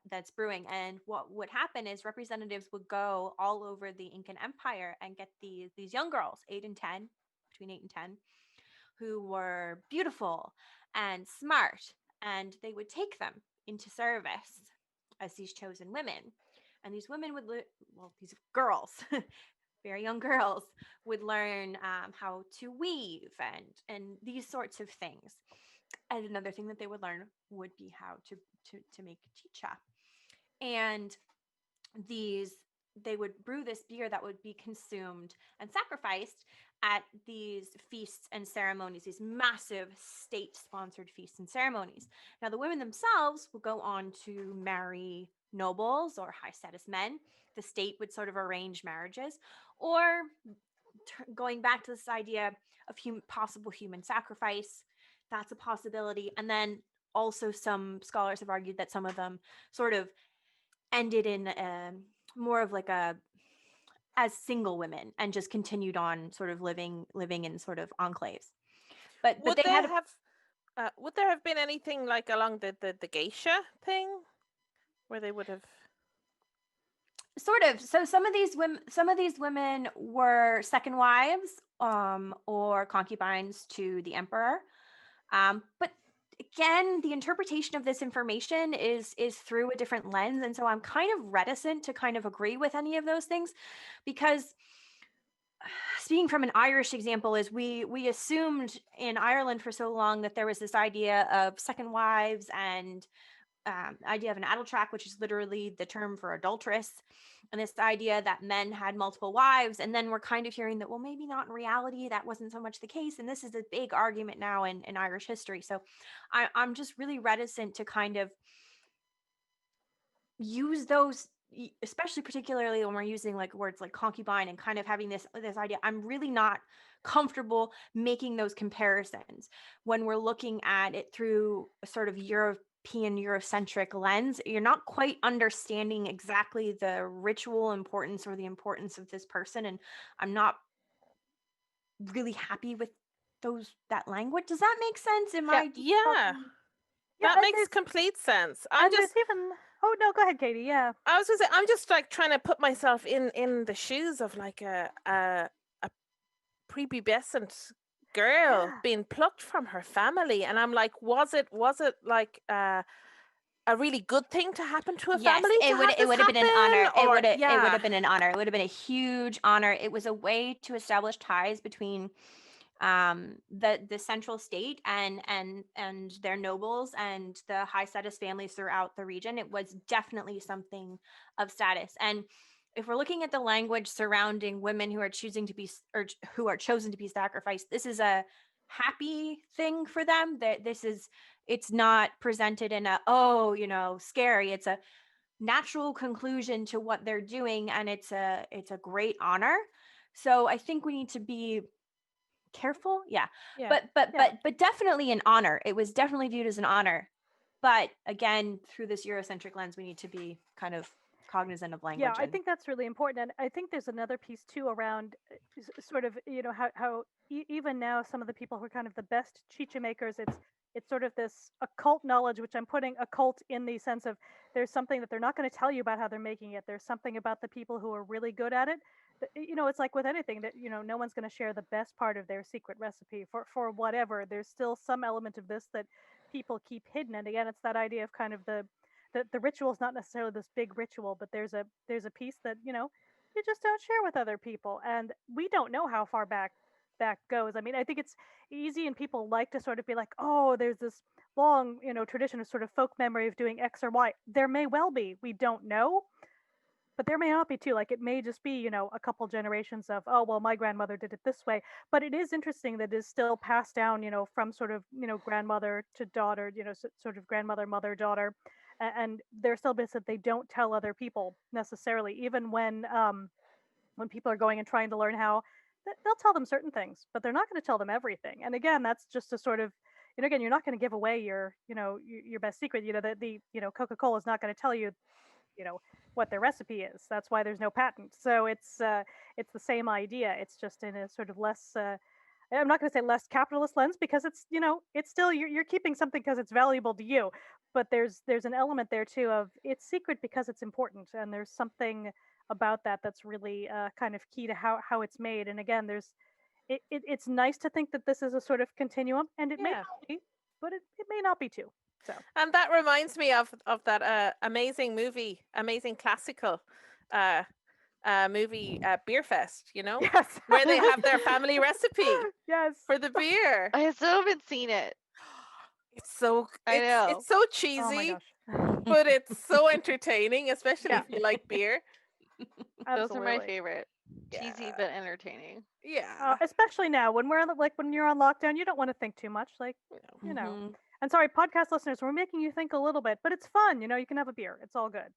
that's brewing. And what would happen is representatives would go all over the Incan Empire and get these young girls, between 8 and 10, who were beautiful and smart, and they would take them into service as these chosen women. And these women would, these girls, very young girls, would learn how to weave and these sorts of things. And another thing that they would learn would be how to make chicha. And they would brew this beer that would be consumed and sacrificed at these feasts and ceremonies, these massive state-sponsored feasts and ceremonies. Now, the women themselves would go on to marry nobles or high-status men. The state would sort of arrange marriages, or going back to this idea of possible human sacrifice, that's a possibility. And then also some scholars have argued that some of them sort of ended in more of like as single women and just continued on sort of living in sort of enclaves. But Would they there had would there have been anything like along the geisha thing, where they would have sort of, so some of these women were second wives or concubines to the emperor, but again, the interpretation of this information is through a different lens, and so I'm kind of reticent to kind of agree with any of those things, because speaking from an Irish example, is we assumed in Ireland for so long that there was this idea of second wives and idea of an adultrac, which is literally the term for adulteress, and this idea that men had multiple wives. And then we're kind of hearing that, well, maybe not in reality, that wasn't so much the case. And this is a big argument now in Irish history. So I'm just really reticent to kind of use those, especially particularly when we're using like words like concubine and kind of having this idea. I'm really not comfortable making those comparisons when we're looking at it through a sort of Eurocentric lens. You're not quite understanding exactly the ritual importance or the importance of this person, and I'm not really happy with that language. Does that make sense? Am I Yeah, talking- Yeah, that and makes there's- complete sense. and there's even oh no, go ahead, Katie. Yeah. I was gonna say, I'm just like trying to put myself in the shoes of like a prepubescent girl Yeah. being plucked from her family, and I'm like, was it like a really good thing to happen to a Yes, family? it would have been an honor. It would have yeah. been an honor. It would have been a huge honor. It was a way to establish ties between the central state and their nobles and the high status families throughout the region. It was definitely something of status. And if we're looking at the language surrounding women who are choosing to be or who are chosen to be sacrificed, this is a happy thing for them. That it's not presented in a scary. It's a natural conclusion to what they're doing, and it's a great honor. So I think we need to be careful. Yeah. But definitely an honor. It was definitely viewed as an honor. But again, through this Eurocentric lens, we need to be kind of cognizant of language. Yeah, I think that's really important, and I think there's another piece too around sort of how even now some of the people who are kind of the best chicha makers, it's sort of this occult knowledge, which I'm putting occult in the sense of there's something that they're not going to tell you about how they're making it. There's something about the people who are really good at it. It's like with anything that no one's going to share the best part of their secret recipe for whatever. There's still some element of this that people keep hidden, and again, it's that idea of kind of the ritual is not necessarily this big ritual, but there's a piece that you just don't share with other people, and we don't know how far back that goes. I mean, I think it's easy, and people like to sort of be like, oh, there's this long tradition of sort of folk memory of doing X or Y. There may well be, we don't know, but there may not be too. Like it may just be a couple generations of, oh well, my grandmother did it this way. But it is interesting that it is still passed down from sort of grandmother to daughter, sort of grandmother, mother, daughter, and there's still bits that they don't tell other people necessarily, even when people are going and trying to learn how. They'll tell them certain things, but they're not going to tell them everything. And again, that's just a sort of again, you're not going to give away your your best secret. The Coca-Cola is not going to tell you what their recipe is. That's why there's no patent. So it's the same idea. It's just in a sort of less I'm not going to say less capitalist lens, because it's it's still you're keeping something because it's valuable to you, but there's an element there too of it's secret because it's important, and there's something about that that's really kind of key to how it's made. And again, it's nice to think that this is a sort of continuum, and it may Yeah. not be, but it may not be too. So And that reminds me of that amazing movie, amazing classical movie, Beer Fest, yes, where they have their family recipe yes, for the beer. I still haven't seen it. It's know. it's so oh my cheesy, gosh, but it's so entertaining, especially Yeah. if you like beer. Those are my absolutely. favorite. Cheesy Yeah. but entertaining. Yeah. Especially now when we're when you're on lockdown, you don't want to think too much. Like Mhm. And sorry, podcast listeners, we're making you think a little bit, but it's fun. You can have a beer. It's all good.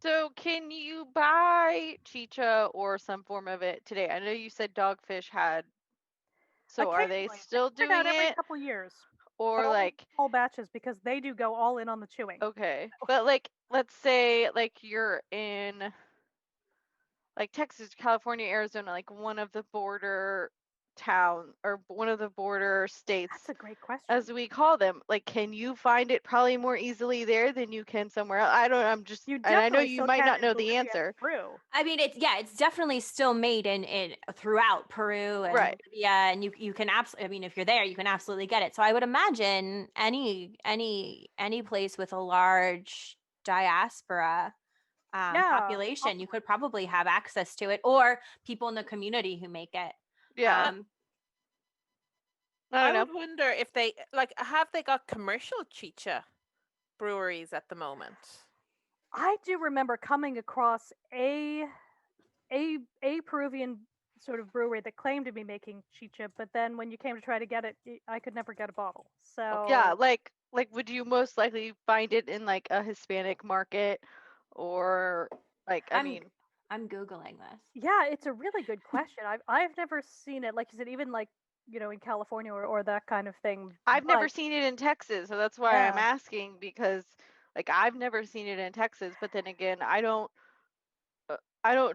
So can you buy chicha or some form of it today? I know you said Dogfish had. So are they Occasionally, still figure it out doing every it? couple years, Or but only like, whole batches, because they do go all in on the chewing. okay. But like, let's say like you're in like Texas, California, Arizona, like one of the border town or one of the border states, That's a great question. as we call them. Like, can you find it probably more easily there than you can somewhere else? I don't. I'm just. You And I know definitely you still might can not in know the Bolivia and answer. Peru. I mean, it's definitely still made in throughout Peru and Right. Bolivia, and you can absolutely. I mean, if you're there, you can absolutely get it. So I would imagine any place with a large diaspora Yeah, population, you could probably have access to it, or people in the community who make it. Yeah. I I don't would know. wonder if they have they got commercial chicha breweries at the moment. I do remember coming across a Peruvian sort of brewery that claimed to be making chicha, but then when you came to try to get it, I could never get a bottle. So Yeah, like like, would you most likely find it in like a Hispanic market, or like, I I'm mean, I'm googling this. Yeah, it's a really good question. I've never seen it, like you said, even like in California or that kind of thing. I've never But seen it in Texas, so that's why I'm yeah, asking, because like I've never seen it in Texas, but then again, I don't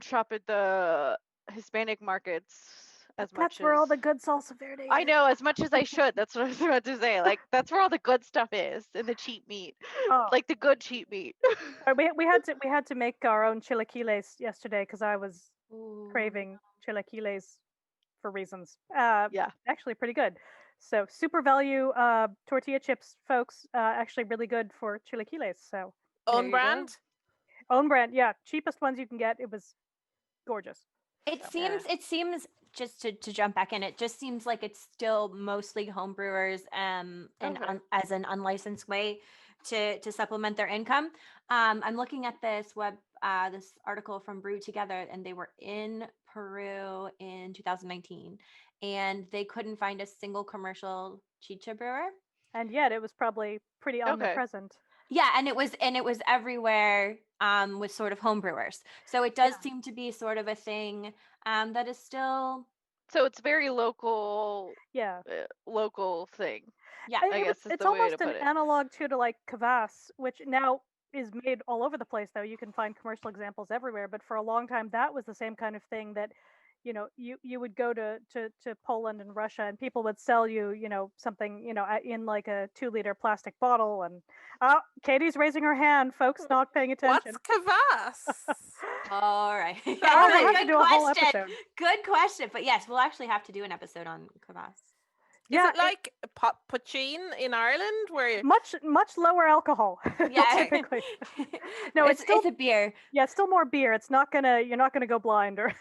shop at the Hispanic markets but as much that's where as all the good salsa verde I is. know, as much as I should. That's what I was about to say. Like that's where all the good stuff is, and the cheap meat, Oh, like the good cheap meat. we had to make our own chilaquiles yesterday because I was Ooh. craving chilaquiles for reasons. Yeah, Actually pretty good. So super value tortilla chips, folks. Actually really good for chilaquiles. So there Own you go. brand. own brand, yeah, cheapest ones you can get. It was gorgeous. It So Yeah. seems just to jump back in, it just seems like it's still mostly home brewers and Okay. as an unlicensed way to supplement their income. I'm looking at this article from Brew Together, and they were in Peru in 2019, and they couldn't find a single commercial chicha brewer. and yet it was probably pretty Okay. omnipresent. Yeah, and it was everywhere with sort of home brewers. So it does Yeah. seem to be sort of a thing that is still So it's very local, Yeah. local thing. yeah. I guess is It's the way almost to an put it. analog to like kvass, which now is made all over the place. Though you can find commercial examples everywhere, but for a long time that was the same kind of thing that, you would go to Poland and Russia, and people would sell you, something, in like a 2-liter plastic bottle. And oh, Katie's raising her hand, folks, not paying attention. What's kvass? All right. We'll Sorry. have to Good do a whole question. episode. Good question. But yes, we'll actually have to do an episode on kvass. Is it like poachine in Ireland where much lower alcohol? Yeah. Typically. No, it's still it's a beer. yeah, it's still more beer. You're not gonna go blind or.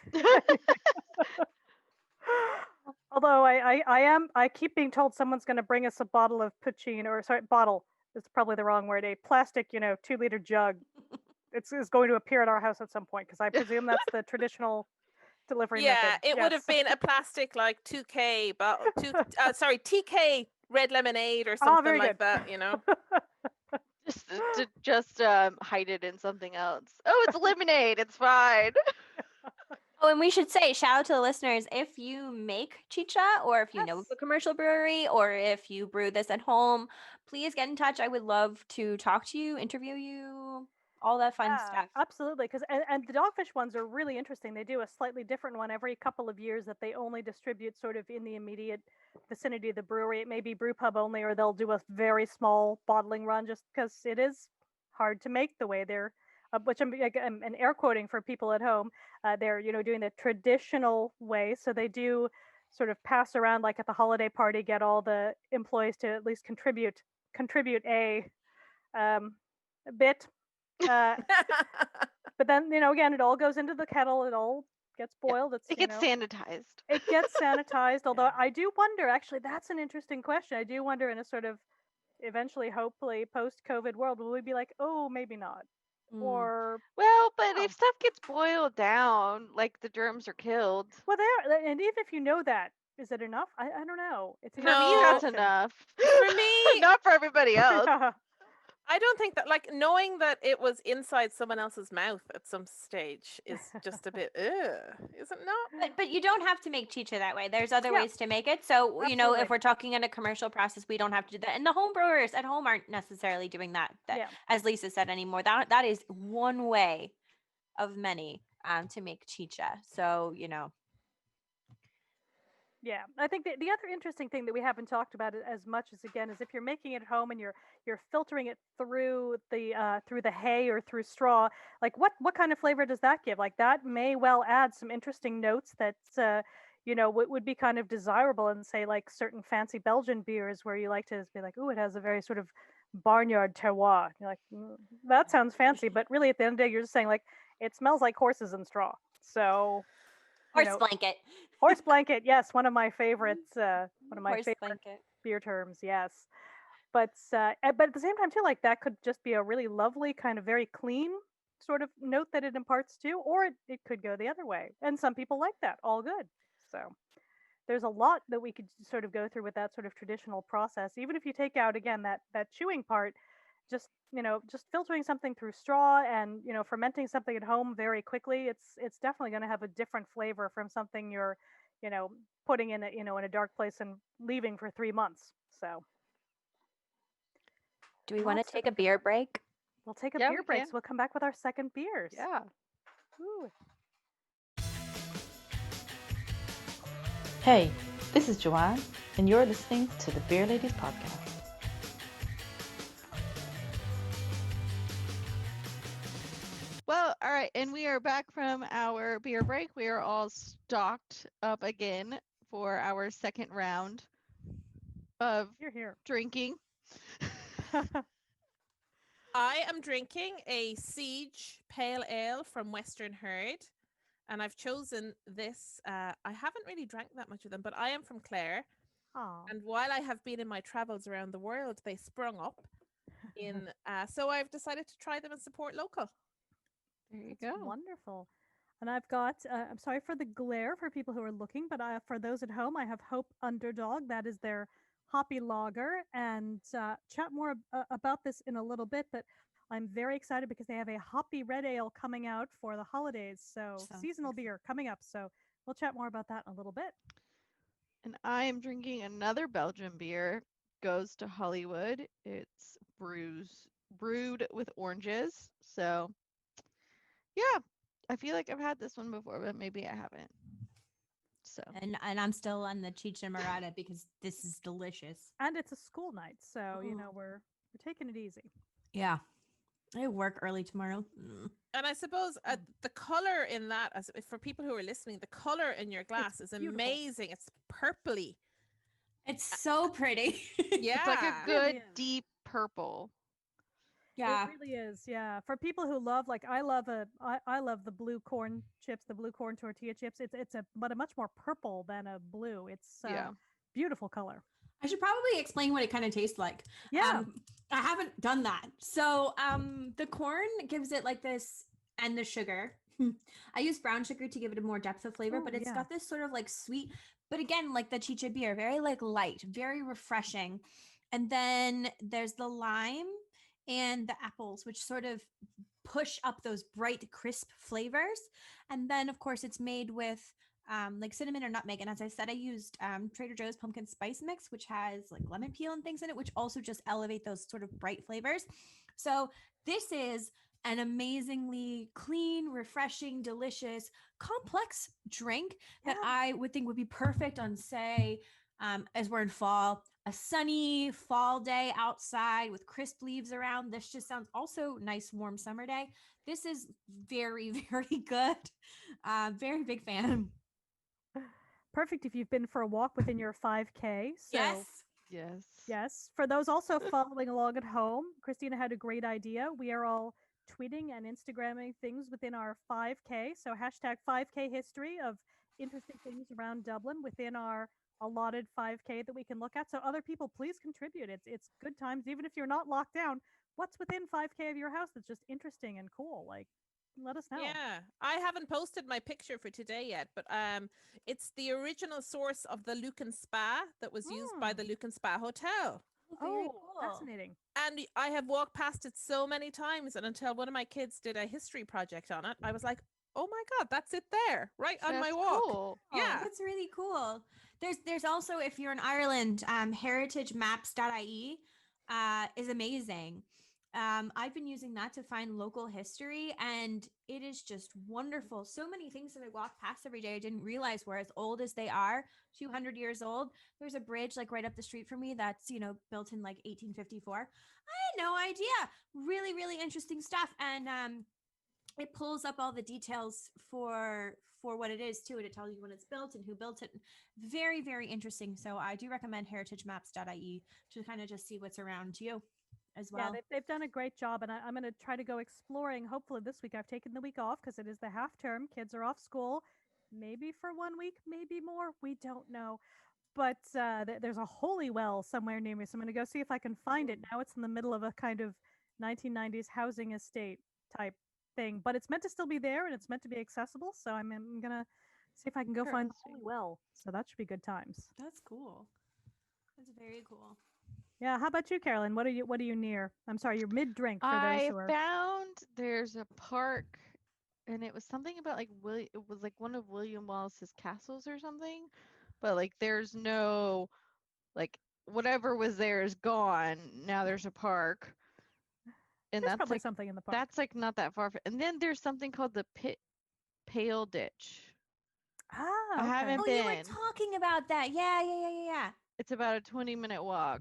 Although I keep being told someone's going to bring us a bottle of poutine, or sorry, bottle is probably the wrong word. A plastic, 2-liter jug. It's going to appear at our house at some point because I presume that's the traditional delivery yeah, method. it would have Yes. been a plastic like 2K bottle, sorry, TK red lemonade or Ah, something very like good. that, you know. Just hide it in something else. Oh, it's lemonade. It's fine. Oh, and we should say, shout out to the listeners, if you make chicha or if you know of Yes. a commercial brewery or if you brew this at home, please get in touch. I would love to talk to you, interview you, all that fun Yeah, stuff. absolutely. Because and the dogfish ones are really interesting. They do a slightly different one every couple of years that they only distribute sort of in the immediate vicinity of the brewery. It may be brew pub only, or they'll do a very small bottling run just because it is hard to make the way they're. Which I'm an air quoting for people at home. They're doing the traditional way, so they do sort of pass around like at the holiday party, get all the employees to at least contribute a bit. Uh, but then again, it all goes into the kettle. It all gets boiled. It's It gets sanitized. it gets sanitized. Although Yeah. I do wonder, actually, that's an interesting question. I do wonder in a sort of eventually, hopefully, post-COVID world, will we be like, oh, maybe not, or Well, but oh, if stuff gets boiled down, like the germs are killed. well, and even if you know that, is it enough? I don't know. It's a For me, huge that's question. enough. For me, Not for everybody else. Yeah. I don't think that, like, knowing that it was inside someone else's mouth at some stage is just a bit, is it not? But you don't have to make chicha that way. There's other Yeah. ways to make it. So, Absolutely. if we're talking in a commercial process, we don't have to do that. And the home brewers at home aren't necessarily doing that, Yeah. as Lisa said anymore. That is one way of many to make chicha. So, Yeah, I think the other interesting thing that we haven't talked about it as much as again is if you're making it at home and you're filtering it through the hay or through straw, like what kind of flavor does that give? Like that may well add some interesting notes that would be kind of desirable in say like certain fancy Belgian beers where you like to be like, oh, it has a very sort of barnyard terroir. You're like, that sounds fancy, but really at the end of the day, you're just saying like it smells like horses and straw. So horse blanket. horse blanket, yes, one of my favorites. One of my Horse favorite blanket. beer terms, yes. But at the same time too, like that could just be a really lovely kind of very clean sort of note that it imparts to, or it could go the other way. And some people like that. All good. So there's a lot that we could sort of go through with that sort of traditional process. Even if you take out again that chewing part, just just filtering something through straw and fermenting something at home very quickly, it's definitely going to have a different flavor from something you're you know putting in a in a dark place and leaving for 3 months. So Do we want to lots to take a beer break? we'll take a Yeah, beer we break, can. so we'll come back with our second beers. Yeah. Ooh. Hey, this is Joanne, and you're listening to the Beer Ladies Podcast. Well, all right, and we are back from our beer break. We are all stocked up again for our second round of You're here. drinking. I am drinking a Siege Pale Ale from Western Herd, and I've chosen this. I haven't really drank that much of them, but I am from Clare. Aw. And while I have been in my travels around the world, they sprung up in. So I've decided to try them and support local. There you That's go. wonderful. And I've got, I'm sorry for the glare for people who are looking, but for those at home, I have Hope Underdog. That is their hoppy lager. And chat more about this in a little bit, but I'm very excited because they have a hoppy red ale coming out for the holidays. So Sounds seasonal beer coming up. So we'll chat more about that in a little bit. And I am drinking another Belgian beer, Goes to Hollywood. It's brewed with oranges. So, yeah, I feel like I've had this one before, but maybe I haven't. So, And I'm still on the Chicha Morada because this is delicious. And it's a school night. So, Ooh. we're taking it easy. Yeah. I work early tomorrow. And I suppose the color in that, as for people who are listening, the color in your glass is beautiful. amazing. It's purpley. It's so pretty. Yeah. it's like a Really good is. deep purple. Yeah. It really is. Yeah. For people who love, like, I love the blue corn chips, the blue corn tortilla chips. It's a much more purple than a blue. It's Yeah. beautiful color. I should probably explain what it kind of tastes like. Yeah. I haven't done that. So the corn gives it like this, and the sugar. I use brown sugar to give it a more depth of flavor, Ooh, but it's yeah. got this sort of like sweet, but again, like the chicha beer, very like light, very refreshing. And then there's the lime and the apples, which sort of push up those bright, crisp flavors. And then, of course, it's made with like cinnamon or nutmeg. And as I said, I used Trader Joe's pumpkin spice mix, which has like lemon peel and things in it, which also just elevate those sort of bright flavors. So this is an amazingly clean, refreshing, delicious, complex drink that I would think would be perfect on, say, as we're in fall, a sunny fall day outside with crisp leaves around. This just sounds also nice, warm summer day. This is very, very good. Very big fan. Perfect if you've been for a walk within your 5K. So, Yes. Yes. yes. For those also following along at home, Christina had a great idea. We are all tweeting and Instagramming things within our 5K. So hashtag 5K history of interesting things around Dublin within our allotted 5K that we can look at. So other people, please contribute. It's good times, even if you're not locked down. What's within 5K of your house that's just interesting and cool? Like, let us know. Yeah, I haven't posted my picture for today yet, but it's the original source of the Lucan Spa that was used by the Lucan Spa Hotel. Very Oh, cool. fascinating. And I have walked past it so many times, and until one of my kids did a history project on it, I was like, "Oh my God, that's it there, right on my That's walk." cool. Yeah, That's really cool. There's also, if you're in Ireland, heritagemaps.ie is amazing. I've been using that to find local history, and it is just wonderful. So many things that I walk past every day I didn't realize were as old as they are, 200 years old. There's a bridge like right up the street from me that's, built in like 1854. I had no idea. Really, really interesting stuff. And it pulls up all the details for what it is too, and it tells you when it's built and who built it. Very, very interesting. So I do recommend heritagemaps.ie to kind of just see what's around you as well. Yeah, they've done a great job, and I'm going to try to go exploring. Hopefully this week. I've taken the week off because it is the half term. Kids are off school, maybe for 1 week, maybe more. We don't know. But there's a holy well somewhere near me, so I'm going to go see if I can find it. Now it's in the middle of a kind of 1990s housing estate type thing, but it's meant to still be there and it's meant to be accessible. So I'm going to See if I can go find the Interesting. holy well. So that should be good times. That's cool. That's very cool. Yeah. How about you, Carolyn? What are you near? I'm sorry, you're mid drink for those I who are. found there's a park, and it was something about like it was like one of William Wallace's castles or something, but like there's no like whatever was there is gone. Now there's a park, and There's probably something in the park. that's like not that far. And then there's something called the Pale Ditch. Ah, I okay. haven't Oh, you were been. talking about that. Yeah. It's about a 20-minute walk.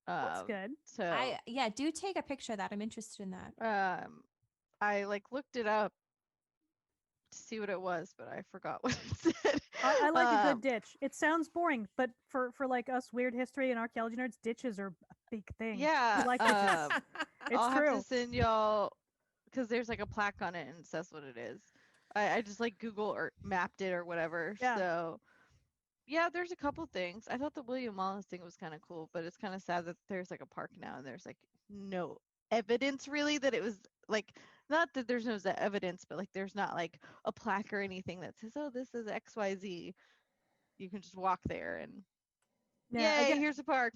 That's good. So Do take a picture of that. I'm interested in that. I like looked it up to see what it was, but I forgot what it said. I like a good ditch. It sounds boring, but for like us weird history and archaeology nerds, ditches are a big thing. Yeah, We like ditches. It's I'll true. have to send y'all because there's like a plaque on it and it says what it is. I just like Google or mapped it or whatever. Yeah. So yeah, there's a couple things. I thought the William Wallace thing was kind of cool, but it's kind of sad that there's like a park now and there's like no evidence really that it was like, not that there's no evidence, but like there's not like a plaque or anything that says, oh, this is XYZ. You can just walk there and Yeah, yay, again, here's a park.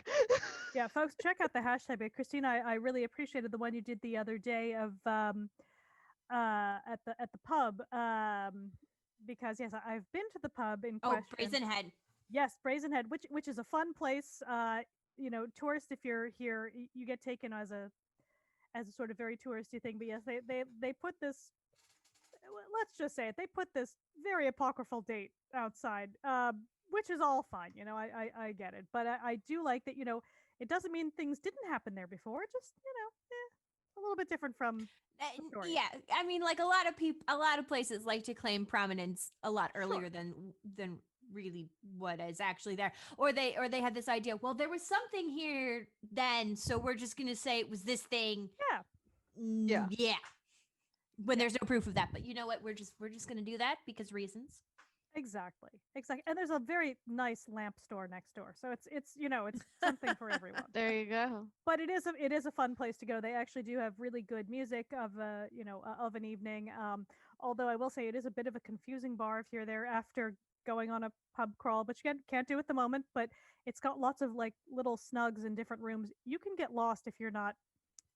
yeah, folks, check out the hashtag. But Christina, I really appreciated the one you did the other day of at the pub because yes, I've been to the pub in Oh, question. Brazen Head. Yes, Brazen Head, which is a fun place. You know, tourist, if you're here, you get taken as a sort of very touristy thing. But yes, they put this. Let's just say it. They put this very apocryphal date outside, which is all fine. You know, I get it, but I do like that. You know, it doesn't mean things didn't happen there before. Just a little bit different from. Story. Yeah, I mean, like a lot of places like to claim prominence a lot earlier than really what is actually there, or they have this idea. Well, there was something here then, so we're just gonna say it was this thing. Yeah. When there's no proof of that, but you know what? We're just gonna do that because reasons. Exactly. And there's a very nice lamp store next door, so it's something for everyone. There you go. But it is a fun place to go. They actually do have really good music of of an evening. Although I will say it is a bit of a confusing bar if you're there after going on a pub crawl, but you can't do at the moment. But it's got lots of like little snugs in different rooms. You can get lost if you're not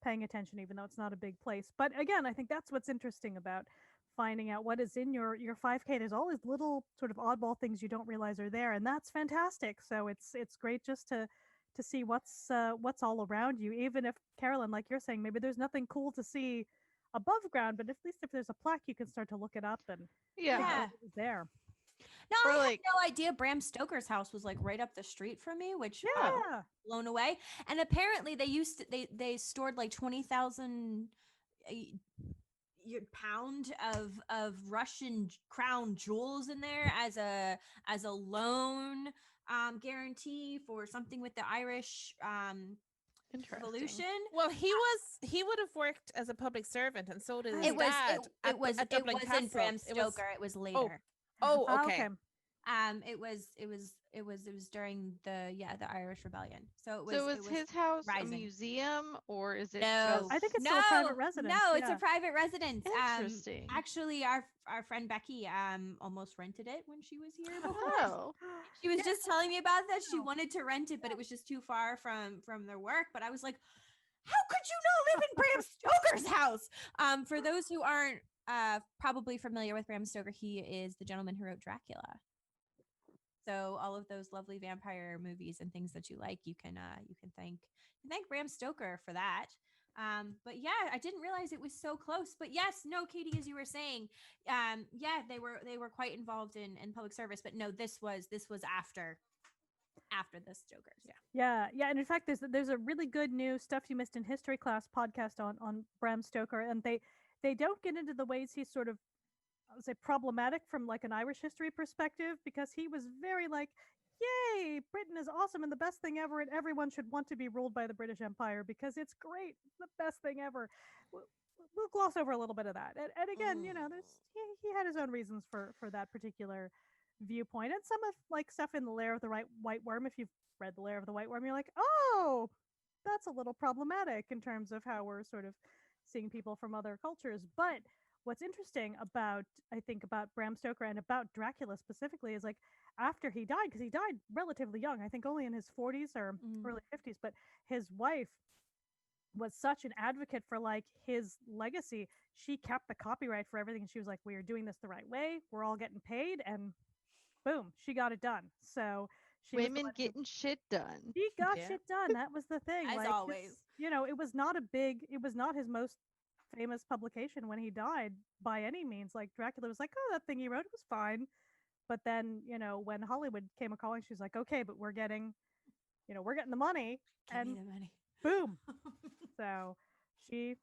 paying attention, even though it's not a big place. But again, I think that's what's interesting about finding out what is in your 5K. There's all these little sort of oddball things you don't realize are there, and that's fantastic. So it's great just to see what's all around you, even if, Carolyn, like you're saying, maybe there's nothing cool to see above ground, but at least if there's a plaque, you can start to look it up and Yeah. figure out what was there. No, Or I like- had no idea Bram Stoker's house was like right up the street from me, which I was Yeah. blown away. And apparently they stored like 20,000 pound of Russian crown jewels in there as a loan guarantee for something with the Irish Interesting. Revolution. Well, he would have worked as a public servant, and so did his It was dad. it was at Dublin wasn't Bram Castle. It was- Stoker. It was later. Oh, Ah, okay. It was during the Irish Rebellion. So it was. So is his house a rising. museum or is it No. just I think it's still a private residence. No, it's yeah. a private residence. Interesting. Actually, our friend Becky almost rented it when she was here before. Oh. She was just telling me about that. She Oh. wanted to rent it, but it was just too far from their work. But I was like, how could you not live in Bram Stoker's house? For those who aren't probably familiar with Bram Stoker, he is the gentleman who wrote Dracula. So all of those lovely vampire movies and things that you like, you can thank Bram Stoker for that. But yeah, I didn't realize it was so close. But yes, no, Katie, as you were saying, yeah, they were quite involved in public service. But no, this was after the Stokers. Yeah, and in fact, there's a really good new Stuff You Missed in History Class podcast on Bram Stoker, and they don't get into the ways he's sort of, I would say, problematic from like an Irish history perspective, because he was very like, yay, Britain is awesome and the best thing ever, and everyone should want to be ruled by the British Empire because it's great, it's the best thing ever. We'll gloss over a little bit of that, and again, there's he had his own reasons for that particular viewpoint, and some of like stuff in The Lair of the White Worm. If you've read The Lair of the White Worm, you're like, oh, that's a little problematic in terms of how we're sort of seeing people from other cultures. But what's interesting about, I think, about Bram Stoker and about Dracula specifically is like after he died, because he died relatively young, I think only in his 40s or early 50s, but his wife was such an advocate for like his legacy. She kept the copyright for everything. She was like, we are doing this the right way. We're all getting paid. And boom, she got it done. So she was the Women one who- getting shit done. She got Yeah. shit done. That was the thing. As like, always. it was not it was not his most famous publication when he died by any means. Like Dracula was like, oh, that thing he wrote was fine. But then, when Hollywood came a calling, she was like, okay, but we're getting the money. Give and me the money. boom. So she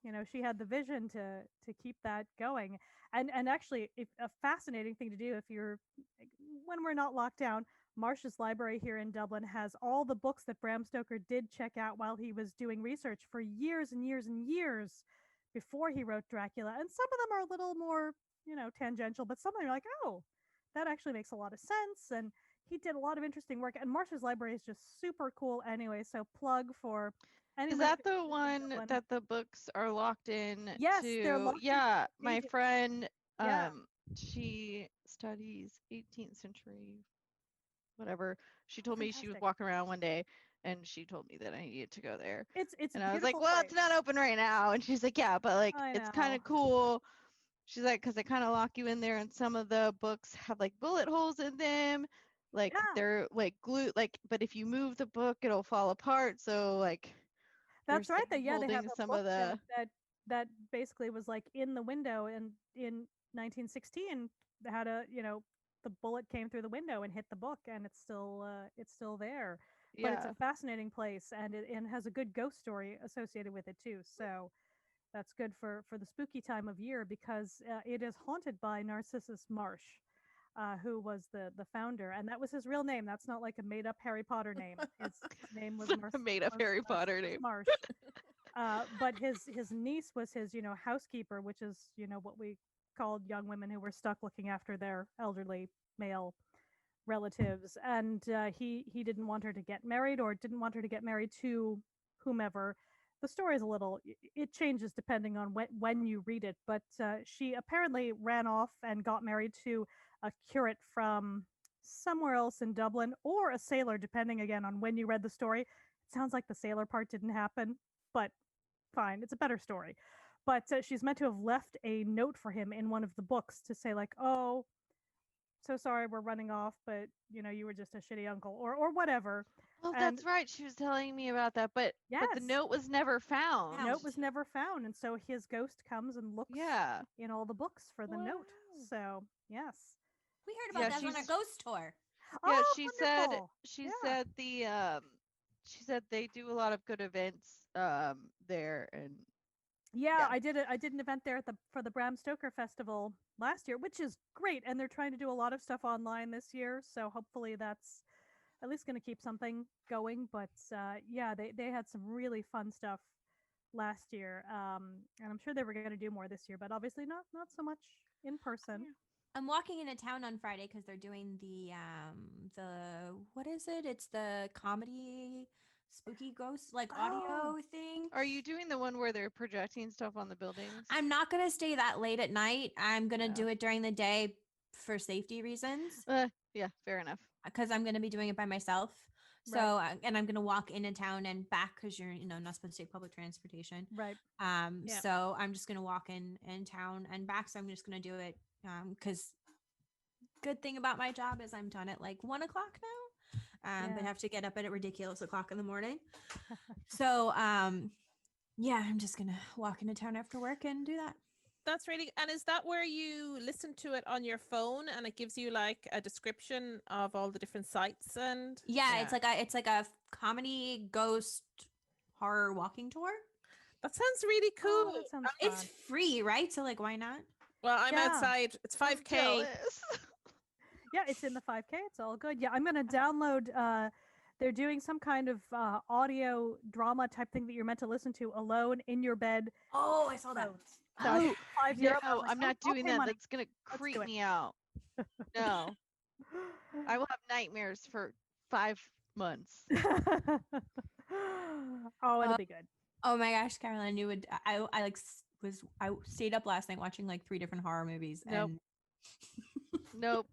had the vision to keep that going. And actually, a fascinating thing to do if you're when we're not locked down, Marsh's library here in Dublin has all the books that Bram Stoker did check out while he was doing research for years and years and years before he wrote Dracula. And some of them are a little more, tangential, but some of them are like, oh, that actually makes a lot of sense. And he did a lot of interesting work. And Marsh's library is just super cool anyway. So plug for Is anyone that who's the in one Dublin. that the books are locked in Yes, to? they're locked in Yeah, my pages. friend, Yeah. she studies 18th century, whatever. She told me she was Fantastic. walking around one day and she told me that I needed to go there. It's And a I was like, beautiful well, place. it's not open right now. And she's like, yeah, but like I it's kind know. of cool. She's like, because they kind of lock you in there, and some of the books have like bullet holes in them. Like Yeah. they're like glue, like, but if you move the book, it'll fall apart. So like, That's there's right. things They have holding a some book of the. that basically was like in the window, and in 1916 they had the bullet came through the window and hit the book, and it's still there. But it's Yeah. a fascinating place, and it has a good ghost story associated with it too. So that's good for the spooky time of year, because it is haunted by Narcissus Marsh, who was the founder, and that was his real name. That's not like a made up Harry Potter name. His name was Made up Harry Potter name. Marsh. But his niece was his housekeeper, which is what we called young women who were stuck looking after their elderly male relatives, and he didn't want her to get married, or didn't want her to get married to whomever. The story is it changes depending on when you read it, but she apparently ran off and got married to a curate from somewhere else in Dublin, or a sailor, depending again on when you read the story. It sounds like the sailor part didn't happen, but fine, it's a better story. But she's meant to have left a note for him in one of the books to say like, oh, so sorry, we're running off, but you were just a shitty uncle, or whatever. Oh, And that's right. She was telling me about that, but the yes, note was never found. note was never found, and so his ghost comes and looks Yeah. in all the books for the note. Wow. So yes. We heard about Yeah, that on our she's- ghost tour. Yeah, Oh, she wonderful. she Yeah. said she said they do a lot of good events there, and Yeah, yeah. I did an event there for the Bram Stoker Festival last year, which is great, and they're trying to do a lot of stuff online this year, so hopefully that's at least going to keep something going. But yeah, they had some really fun stuff last year, and I'm sure they were going to do more this year, but obviously not so much in person. I'm walking into town on Friday because they're doing the what is it? It's the comedy spooky ghost like audio Oh. thing. Are you doing the one where they're projecting stuff on the buildings? I'm not gonna stay that late at night. I'm gonna Yeah. do it during the day for safety reasons Yeah, fair enough. because I'm gonna be doing it by myself. So Right. and I'm gonna walk into town and back because you're not supposed to take public transportation. Right. Yeah. So I'm just gonna walk in town and back. So I'm just gonna do it because good thing about my job is I'm done at like 1 o'clock now. But Yeah. have to get up at a ridiculous o'clock in the morning. So yeah, I'm just gonna walk into town after work and do that. That's really, and is that where you listen to it on your phone and it gives you like a description of all the different sites and Yeah, it's like a comedy ghost horror walking tour. that sounds really cool. Oh, that sounds It's fun. free, right? So like why not? Well, I'm Yeah. outside. It's I'm 5K. jealous. Yeah, it's in the 5K. It's all good. Yeah, I'm gonna download. They're doing some kind of audio drama type thing that you're meant to listen to alone in your bed. Oh, I saw that. So I Oh, paid €5. I no, was like, I'm not "Oh, doing okay, that. money." That's gonna Let's creep do it. me out. No, I will have nightmares for 5 months. Oh, it'll be good. Oh my gosh, Carolyn, you would I like I stayed up last night watching like 3 different horror movies. Nope. And Nope.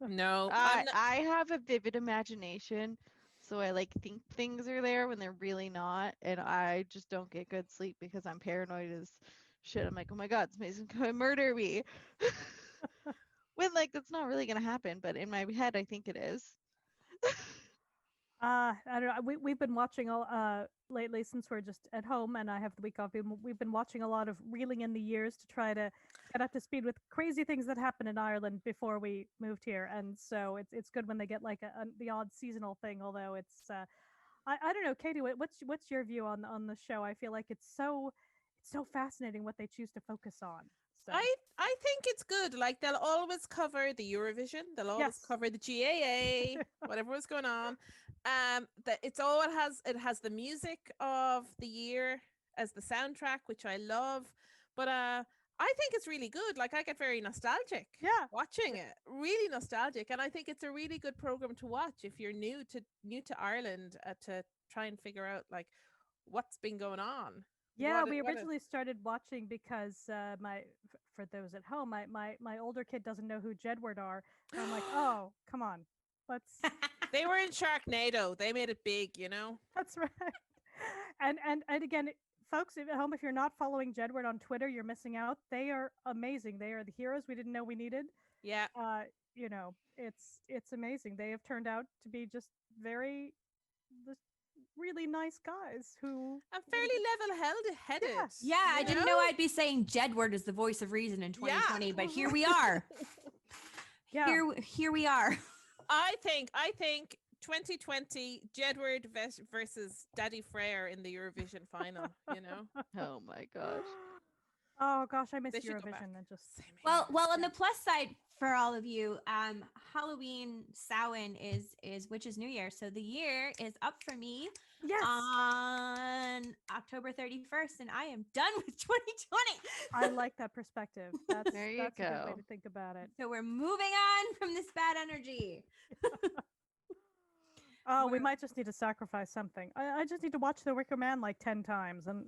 No, I have a vivid imagination, so I like think things are there when they're really not, and I just don't get good sleep because I'm paranoid as shit. I'm like, oh my god, somebody's gonna murder me. When like that's not really gonna happen, but in my head I think it is. I don't know. We've been watching lately since we're just at home and I have the week off. We've been watching a lot of Reeling in the Years to try to get up to speed with crazy things that happened in Ireland before we moved here. And so it's good when they get like the odd seasonal thing. Although it's I don't know, Katie. What's your view on the show? I feel like it's so fascinating what they choose to focus on. So I think it's good. Like they'll always cover the Eurovision, they'll always Yes. cover the GAA, whatever was going on. That it has the music of the year as the soundtrack, which I love. But I think it's really good. Like I get very nostalgic watching it, really nostalgic, and I think it's a really good program to watch if you're new to Ireland, to try and figure out like what's been going on. Yeah, we What originally started watching because for those at home, my older kid doesn't know who Jedward are. And I'm like, oh, come on, let's. they were in Sharknado. They made it big, you know. That's right. And again, folks at home, if you're not following Jedward on Twitter, you're missing out. They are amazing. They are the heroes we didn't know we needed. Yeah. You know, it's amazing. They have turned out to be just really nice guys who I'm fairly level-headed. yeah, I didn't know I'd be saying Jedward is the voice of reason in 2020, but here we are. Yeah. Here we are. I think 2020 Jedward versus Daddy Frere in the Eurovision final, you know. Oh my gosh. Oh gosh, I miss They should go back. Eurovision and just Same Well, here. well, on the plus side for all of you, Halloween Samhain is Witch's New Year, so the year is up for me yes. on October 31st, and I am done with 2020. I like that perspective. That's There you that's a good way go. to think about it. So we're moving on from this bad energy. Oh, we might just need to sacrifice something. I just need to watch The Wicker Man like 10 times and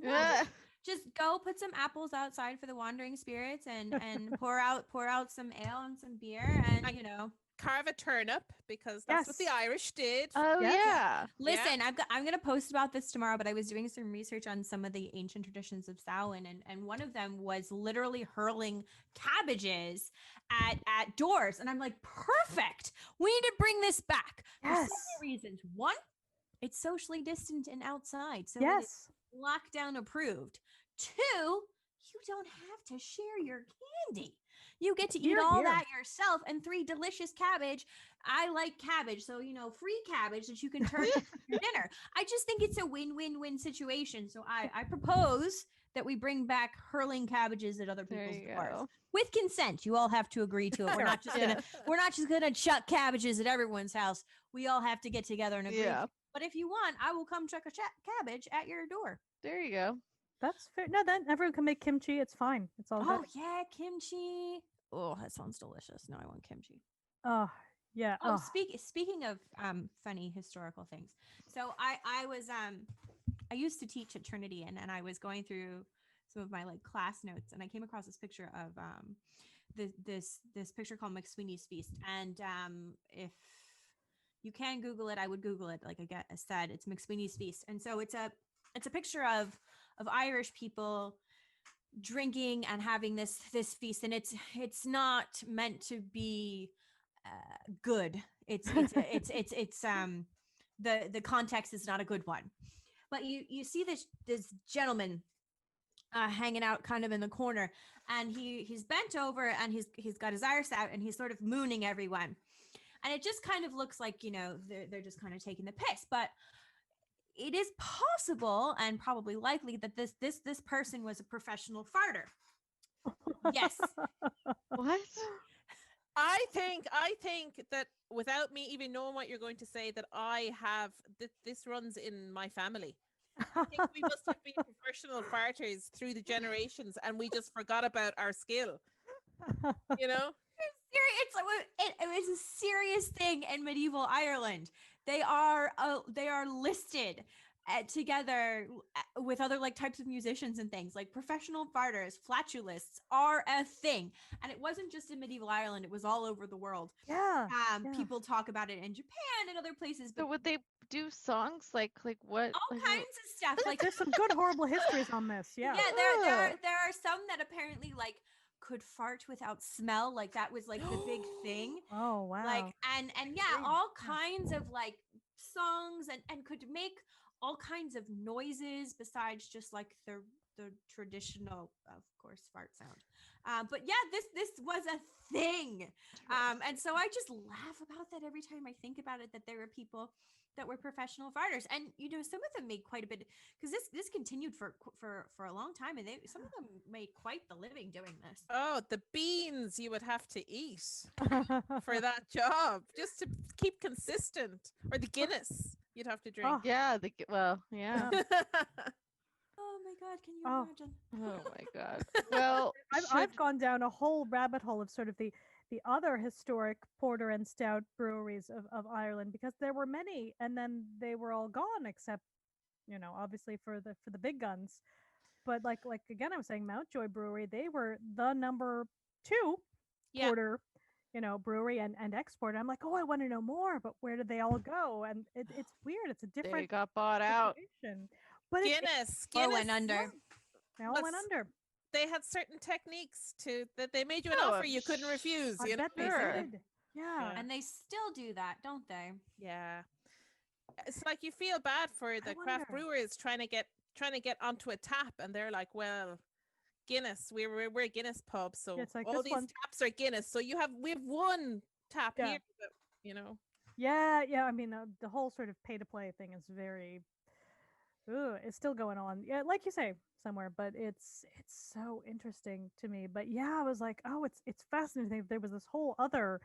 Just go put some apples outside for the wandering spirits and pour out some ale and some beer and you know. Carve a turnip because that's what the Yes. Irish did. Oh Yes. yeah. Listen, I'm gonna post about this tomorrow, but I was doing some research on some of the ancient traditions of Samhain, and one of them was literally hurling cabbages at doors. And I'm like, perfect. We need to bring this back for so Yes. many reasons. One, it's socially distant and outside. So it is Yes. lockdown approved. 2, you don't have to share your candy. You get to eat Hear, all hear. that yourself. And 3, delicious cabbage. I like cabbage, so you know, free cabbage that you can turn into your dinner. I just think it's a win-win-win situation. So I propose that we bring back hurling cabbages at other There people's you doors go. with consent. You all have to agree to it. We're not just gonna chuck cabbages at everyone's house. We all have to get together and agree. Yeah. But if you want, I will come chuck a cabbage at your door. There you go. That's fair. No, then everyone can make kimchi. It's fine. It's all Oh good. yeah, kimchi. Oh, that sounds delicious. Now I want kimchi. Oh, yeah. Oh, Oh, speaking of funny historical things. So I was I used to teach at Trinity and I was going through some of my like class notes and I came across this picture of this picture called McSweeney's Feast. And if you can Google it, I would Google it. Like I said, it's McSweeney's Feast. And so it's a picture of Irish people drinking and having this feast, and it's not meant to be good. It's the context is not a good one, but you see this gentleman hanging out kind of in the corner, and he's bent over and he's got his iris out and he's sort of mooning everyone, and it just kind of looks like, you know, they're just kind of taking the piss. But it is possible and probably likely that this person was a professional farter. Yes. What? I think that without me even knowing what you're going to say, that I have this runs in my family. I think we must have been professional farters through the generations, and we just forgot about our skill. You know, It was a serious thing in medieval Ireland. They are listed together with other like types of musicians and things. Like professional farters, flatulists are a thing, and it wasn't just in medieval Ireland, it was all over the world. Yeah. People talk about it in Japan and other places, but So would they do songs like what? all Like, kinds of stuff. Like There's some good horrible histories on this. Yeah. there are some that apparently like could fart without smell. Like that was like the big thing. Oh wow. Like and yeah, Strange. all kinds of like songs and could make all kinds of noises besides just like the traditional, of course, fart sound. But yeah, this was a thing. And so I just laugh about that every time I think about it, that there were people that were professional farters, and you know, some of them made quite a bit, because this continued for a long time, and some of them made quite the living doing this. Oh, the beans you would have to eat for that job just to keep consistent, or the Guinness you'd have to drink. Oh. yeah, yeah. Oh my god, can you Oh. imagine? Oh my god. Well, I've gone down a whole rabbit hole of sort of the other historic porter and stout breweries of Ireland, because there were many, and then they were all gone except, you know, obviously for the big guns. But like again, I was saying Mountjoy Brewery, they were the number 2 Yeah. porter, you know, brewery and export. I'm like, oh, I want to know more, but where did they all go? And it's weird. It's a they different got bought out. situation. But it, Guinness Or went under. they all went Looks- under. They had certain techniques that they made you an Oh, offer you couldn't refuse. I You know? bet they Sure. did. Yeah. And they still do that, don't they? Yeah, it's like you feel bad for the craft wonder. brewers trying to get onto a tap, and they're like, well, Guinness, we're a Guinness pub, so it's like all this these one- taps are Guinness. So we have one tap Yeah. here, but, you know. Yeah. I mean, the whole sort of pay to play thing is very. It's still going on. Yeah, like you say, somewhere, but it's so interesting to me. But yeah, I was like, oh, it's fascinating. There was this whole other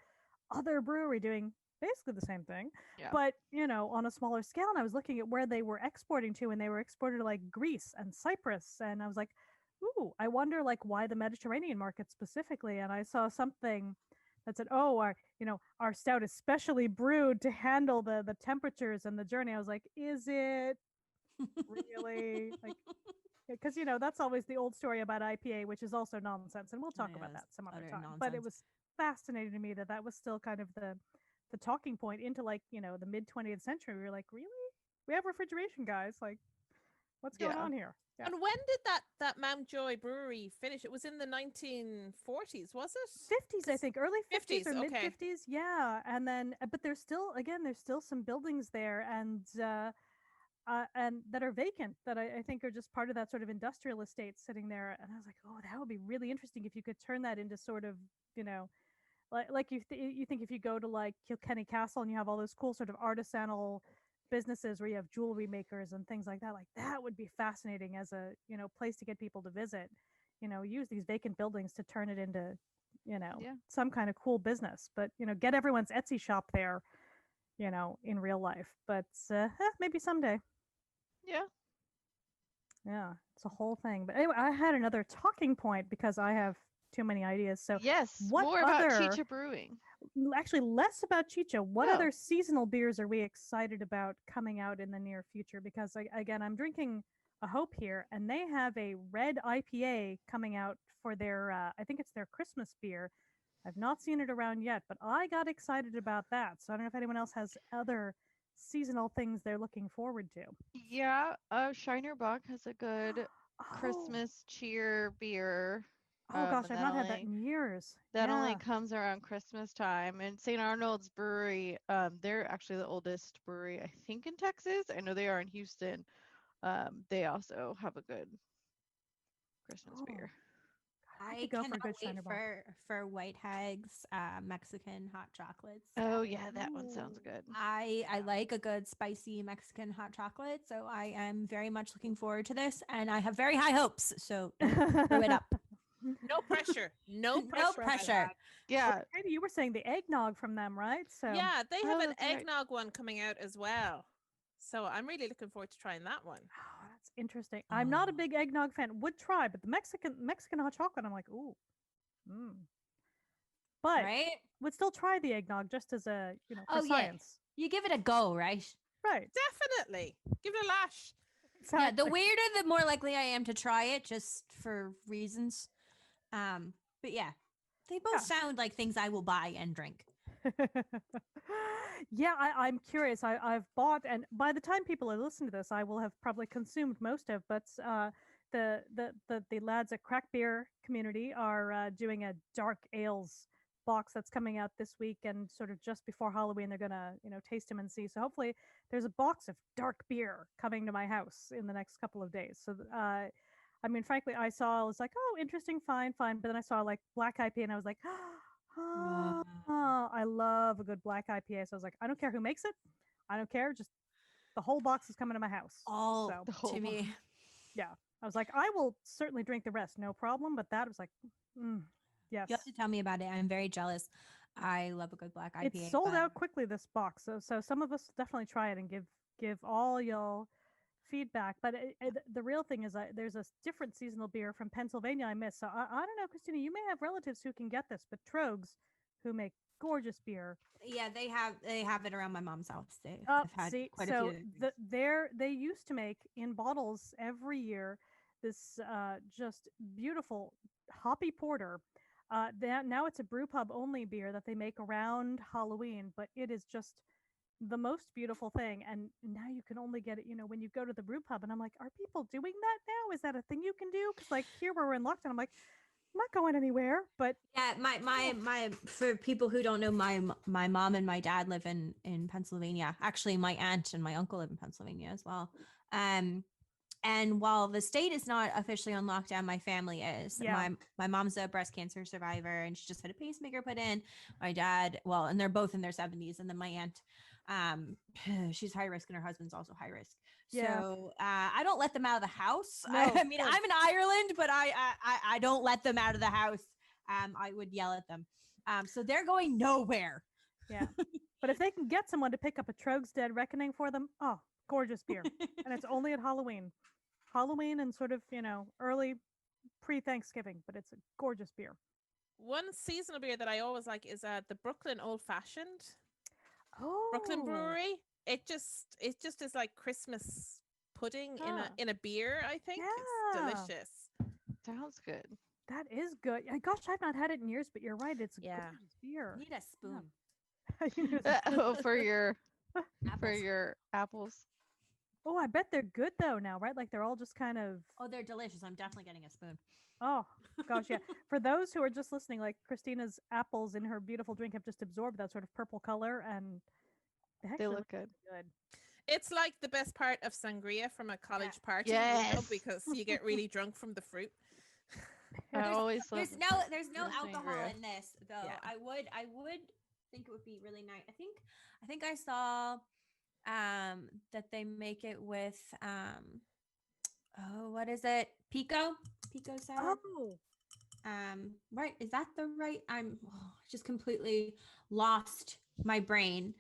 brewery doing basically the same thing, Yeah. but you know, on a smaller scale. And I was looking at where they were exporting to, and they were exporting to like Greece and Cyprus, and I was like, ooh, I wonder like why the Mediterranean market specifically. And I saw something that said, oh, our stout is specially brewed to handle the temperatures and the journey. I was like, is it really? Like, because you know, that's always the old story about IPA, which is also nonsense, and we'll talk about Yes, that some other utter time. But it nonsense. was fascinating to me that was still kind of the talking point into like, you know, the mid 20th century. We were like, really? We have refrigeration, guys? Like, what's going Yeah. on here? Yeah. And when did that Mountjoy brewery finish? It was in the 1940s, was it? 50s, I think, early 50s, 50s, or mid okay. 50s. Yeah. And then, but there's still some buildings there, and that are vacant, that I think are just part of that sort of industrial estate sitting there. And I was like, oh, that would be really interesting if you could turn that into sort of, you know, like you think if you go to like Kilkenny Castle and you have all those cool sort of artisanal businesses where you have jewelry makers and things like that would be fascinating as a, you know, place to get people to visit. You know, use these vacant buildings to turn it into, you know, Yeah. some kind of cool business. But you know, get everyone's Etsy shop there, you know, in real life. But maybe someday. Yeah. Yeah, it's a whole thing. But anyway, I had another talking point because I have too many ideas. So Yes. what More about other- Chicha Brewing. actually less about Chicha. What Oh. other seasonal beers are we excited about coming out in the near future? Because again, I'm drinking a Hope here, and they have a red IPA coming out for their I think it's their Christmas beer. I've not seen it around yet, but I got excited about that. So I don't know if anyone else has other seasonal things they're looking forward to. Yeah. Shiner Bock has a good Oh, Christmas cheer beer. Oh gosh, and I've not had that in years. That only Yeah. comes around Christmas time. And St. Arnold's Brewery, they're actually the oldest brewery, I think, in Texas. I know they are in Houston. They also have a good Christmas Oh, beer. I I could go for a cannot good wait Shiner Bock. for White Hag's Mexican hot chocolates. Oh yeah, that one sounds Ooh. good. I like a good spicy Mexican hot chocolate, so I am very much looking forward to this, and I have very high hopes. So don't screw it up. No pressure. No pressure. No pressure. Yeah, Katie, you were saying the eggnog from them, right? So Yeah, they Oh, have an that's right. eggnog one coming out as well. So I'm really looking forward to trying that one. Oh, that's interesting. I'm not a Oh. big eggnog fan. Would try, but the Mexican hot chocolate, I'm like, ooh. Mm. But Right? would still try the eggnog just as a, you know, for Oh, yeah. science. You give it a go, right? Right. Definitely. Give it a lash. Yeah, the Exactly. weirder, the more likely I am to try it, just for reasons. But yeah, they both sound like things I will buy and drink. Yeah, I'm curious. I've bought, and by the time people are listening to this, I will have probably consumed most of. But the lads at Crack Beer Community are doing a dark ales box that's coming out this week, and sort of just before Halloween, they're gonna taste them and see. So hopefully, there's a box of dark beer coming to my house in the next couple of days. So I mean, frankly, I was like, oh, interesting, fine, fine. But then I saw like black IPA, and I was like, Wow. oh, I love a good black IPA. So I was like, I don't care who makes it. I don't care. Just the whole box is coming to my house. All So The whole to me. yeah, I was like, I will certainly drink the rest, no problem. But that was like, yes. You have to tell me about it. I'm very jealous. I love a good black IPA. It's sold but- out quickly, this box. So some of us definitely try it and give all y'all feedback. But the real thing is, there's a different seasonal beer from Pennsylvania I miss. So I don't know, Christina, you may have relatives who can get this, but Trogs, who make gorgeous beer. Yeah, they have it around my mom's house. They Oh, have had see, quite so a few. they used to make in bottles every year this just beautiful hoppy porter. Now it's a brew pub only beer that they make around Halloween, but it is just the most beautiful thing. And now you can only get it, when you go to the brew pub. And I'm like, are people doing that now? Is that a thing you can do? Because like here where we're in lockdown, I'm like, I'm not going anywhere. But Yeah, my for people who don't know, my mom and my dad live in Pennsylvania. Actually, my aunt and my uncle live in Pennsylvania as well. And while the state is not officially on lockdown, my family is. Yeah. My mom's a breast cancer survivor, and she just had a pacemaker put in. My dad, well, and they're both in their 70s, and then my aunt, she's high risk, and her husband's also high risk. Yeah. So I don't let them out of the house. No, I of mean, course. I'm in Ireland, but I don't let them out of the house. I would yell at them. So they're going nowhere. yeah. But if they can get someone to pick up a Trogs Dead Reckoning for them, oh, gorgeous beer. And it's only at Halloween. Halloween and sort of, early pre-Thanksgiving, but it's a gorgeous beer. One seasonal beer that I always like is the Brooklyn Old Fashioned. Oh. Brooklyn Brewery. It just is like Christmas pudding in a beer, I think. Yeah. It's delicious. Sounds good. That is good. Gosh, I've not had it in years, but you're right. It's a Yeah. gorgeous beer. Need a spoon. You know, Oh, for your Apples. apples. oh, I bet they're good though now, right? Like they're all just kind of. Oh, they're delicious. I'm definitely getting a spoon. Oh gosh, yeah. For those who are just listening, like Christina's apples in her beautiful drink have just absorbed that sort of purple color, and they actually look good. good. It's like the best part of sangria from a college party, Yes. because you get really drunk from the fruit. I always love There's no the alcohol sangria. in this though. Yeah. I would think it would be really nice. I think I saw that they make it with oh, what is it? Pico sour. Oh, Right, is that the right? Just completely lost my brain.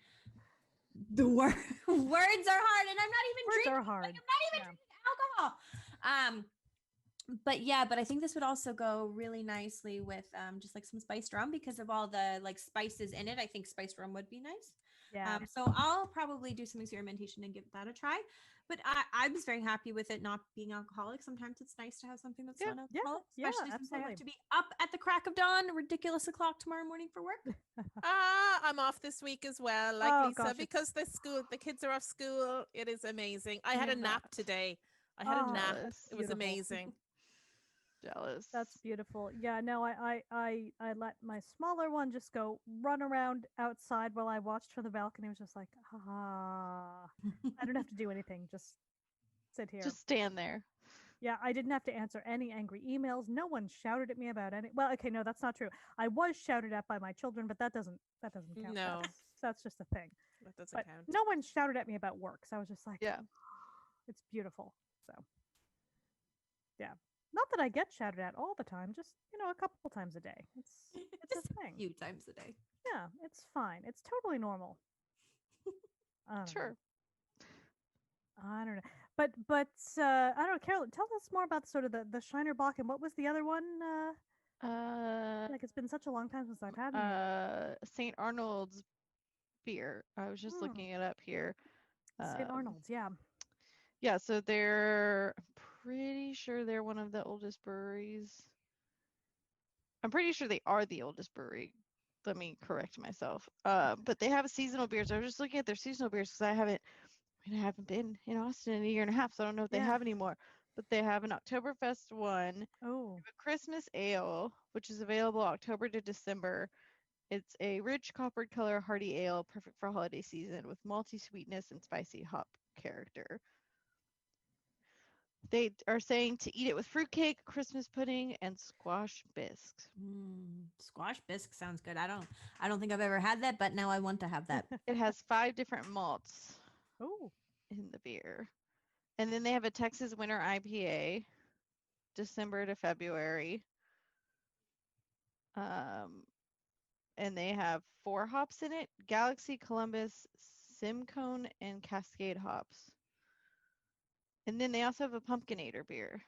The words are hard, and I'm not even words drinking. are hard. Like, I'm not even drinking alcohol. But I think this would also go really nicely with just like some spiced rum, because of all the like spices in it. I think spiced rum would be nice. Yeah. So I'll probably do some experimentation and give that a try. But I was very happy with it not being alcoholic. Sometimes it's nice to have something that's Yeah, not yeah, alcoholic, yeah, especially since I have absolutely. to be up at the crack of dawn, ridiculous o'clock tomorrow morning for work. I'm off this week as well, like Oh, Lisa, gosh, because the kids are off school. It is amazing. I had a Yeah. nap today. I had a Oh, nap. that's It was beautiful. amazing. Jealous. That's beautiful. Yeah, no, I let my smaller one just go run around outside while I watched from the balcony. It was just like, ah, I don't have to do anything. Just sit here. Just stand there. Yeah, I didn't have to answer any angry emails. No one shouted at me about any. Well, okay, no, that's not true. I was shouted at by my children, but that doesn't count. No. That's just a thing. That doesn't But count. no one shouted at me about work, so I was just like, Yeah. it's beautiful. So, yeah, not that I get shouted at all the time, just a couple times a day. It's Just a thing. few times a day. Yeah, it's fine. It's totally normal. I don't know. Sure. I don't know. But I don't know, Carolyn, tell us more about sort of the Shiner Bock, and what was the other one? Like it's been such a long time since I've had one. St. Arnold's beer. I was just Hmm. looking it up here. St. Arnold's, yeah. Yeah, so I'm pretty sure they're one of the oldest breweries. I'm pretty sure they are the oldest brewery. Let me correct myself. But they have a seasonal beers. I was just looking at their seasonal beers because I haven't been in Austin in a year and a half, so I don't know if they have any more. But they have an Oktoberfest one, Oh, a Christmas ale, which is available October to December. It's a rich coppered color hearty ale, perfect for holiday season with malty sweetness and spicy hop character. They are saying to eat it with fruitcake, Christmas pudding, and squash bisques. Squash bisque sounds good. I don't think I've ever had that, but now I want to have that. It has 5 different malts oh, in the beer. And then they have a Texas Winter IPA, December to February. And they have 4 hops in it: Galaxy, Columbus, Simcoe, and Cascade hops. And then they also have a Pumpkinator beer,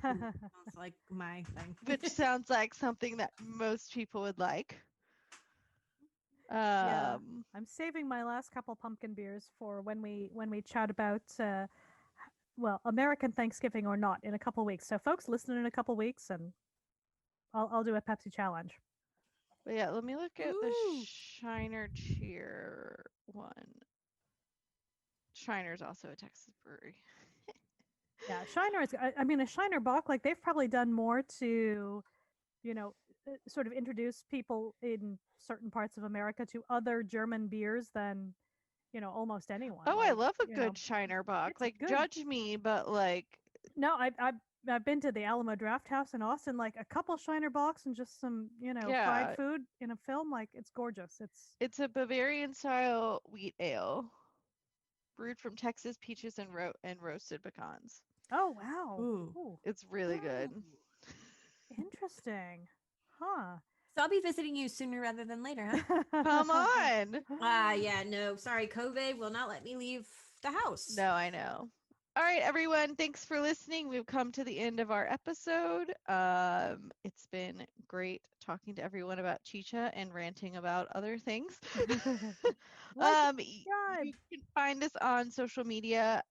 Sounds like my thing. which sounds like something that most people would like. yeah. I'm saving my last couple pumpkin beers for when we chat about well, American Thanksgiving or not in a couple weeks. So folks, listen in a couple weeks, and I'll do a Pepsi challenge. But yeah, let me look at the Ooh. Shiner Cheer one. Shiner's also a Texas brewery. Yeah, Shiner is. I mean, a Shiner Bock, like they've probably done more to, sort of introduce people in certain parts of America to other German beers than, almost anyone. Oh, I Like, love a good Shiner Bock. it's Like, good. judge me, but like, No, I've been to the Alamo Draft House in Austin, like a couple Shiner Bocks and just some, Yeah. fried food in a film. Like it's gorgeous. It's a Bavarian style wheat ale, brewed from Texas peaches and roasted pecans. Oh wow. Ooh. Ooh, It's really good. interesting. Huh. So I'll be visiting you sooner rather than later, huh? Come on. Yeah, no, sorry, COVID will not let me leave the house. No, I know. All right, everyone. Thanks for listening. We've come to the end of our episode. It's been great talking to everyone about Chicha and ranting about other things. You can find us on social media,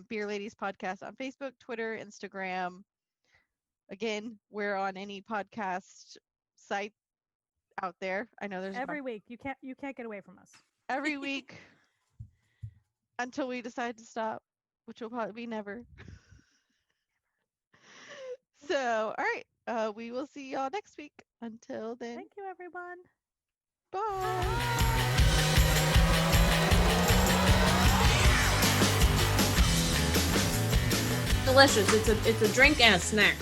Beer Ladies Podcast on Facebook, Twitter, Instagram. Again, we're on any podcast site out there. I know there's every week. You can't get away from us. every week until we decide to stop, which will probably be never. So, all right, we will see y'all next week. Until then, Thank you, everyone. bye. Delicious. It's a drink and a snack.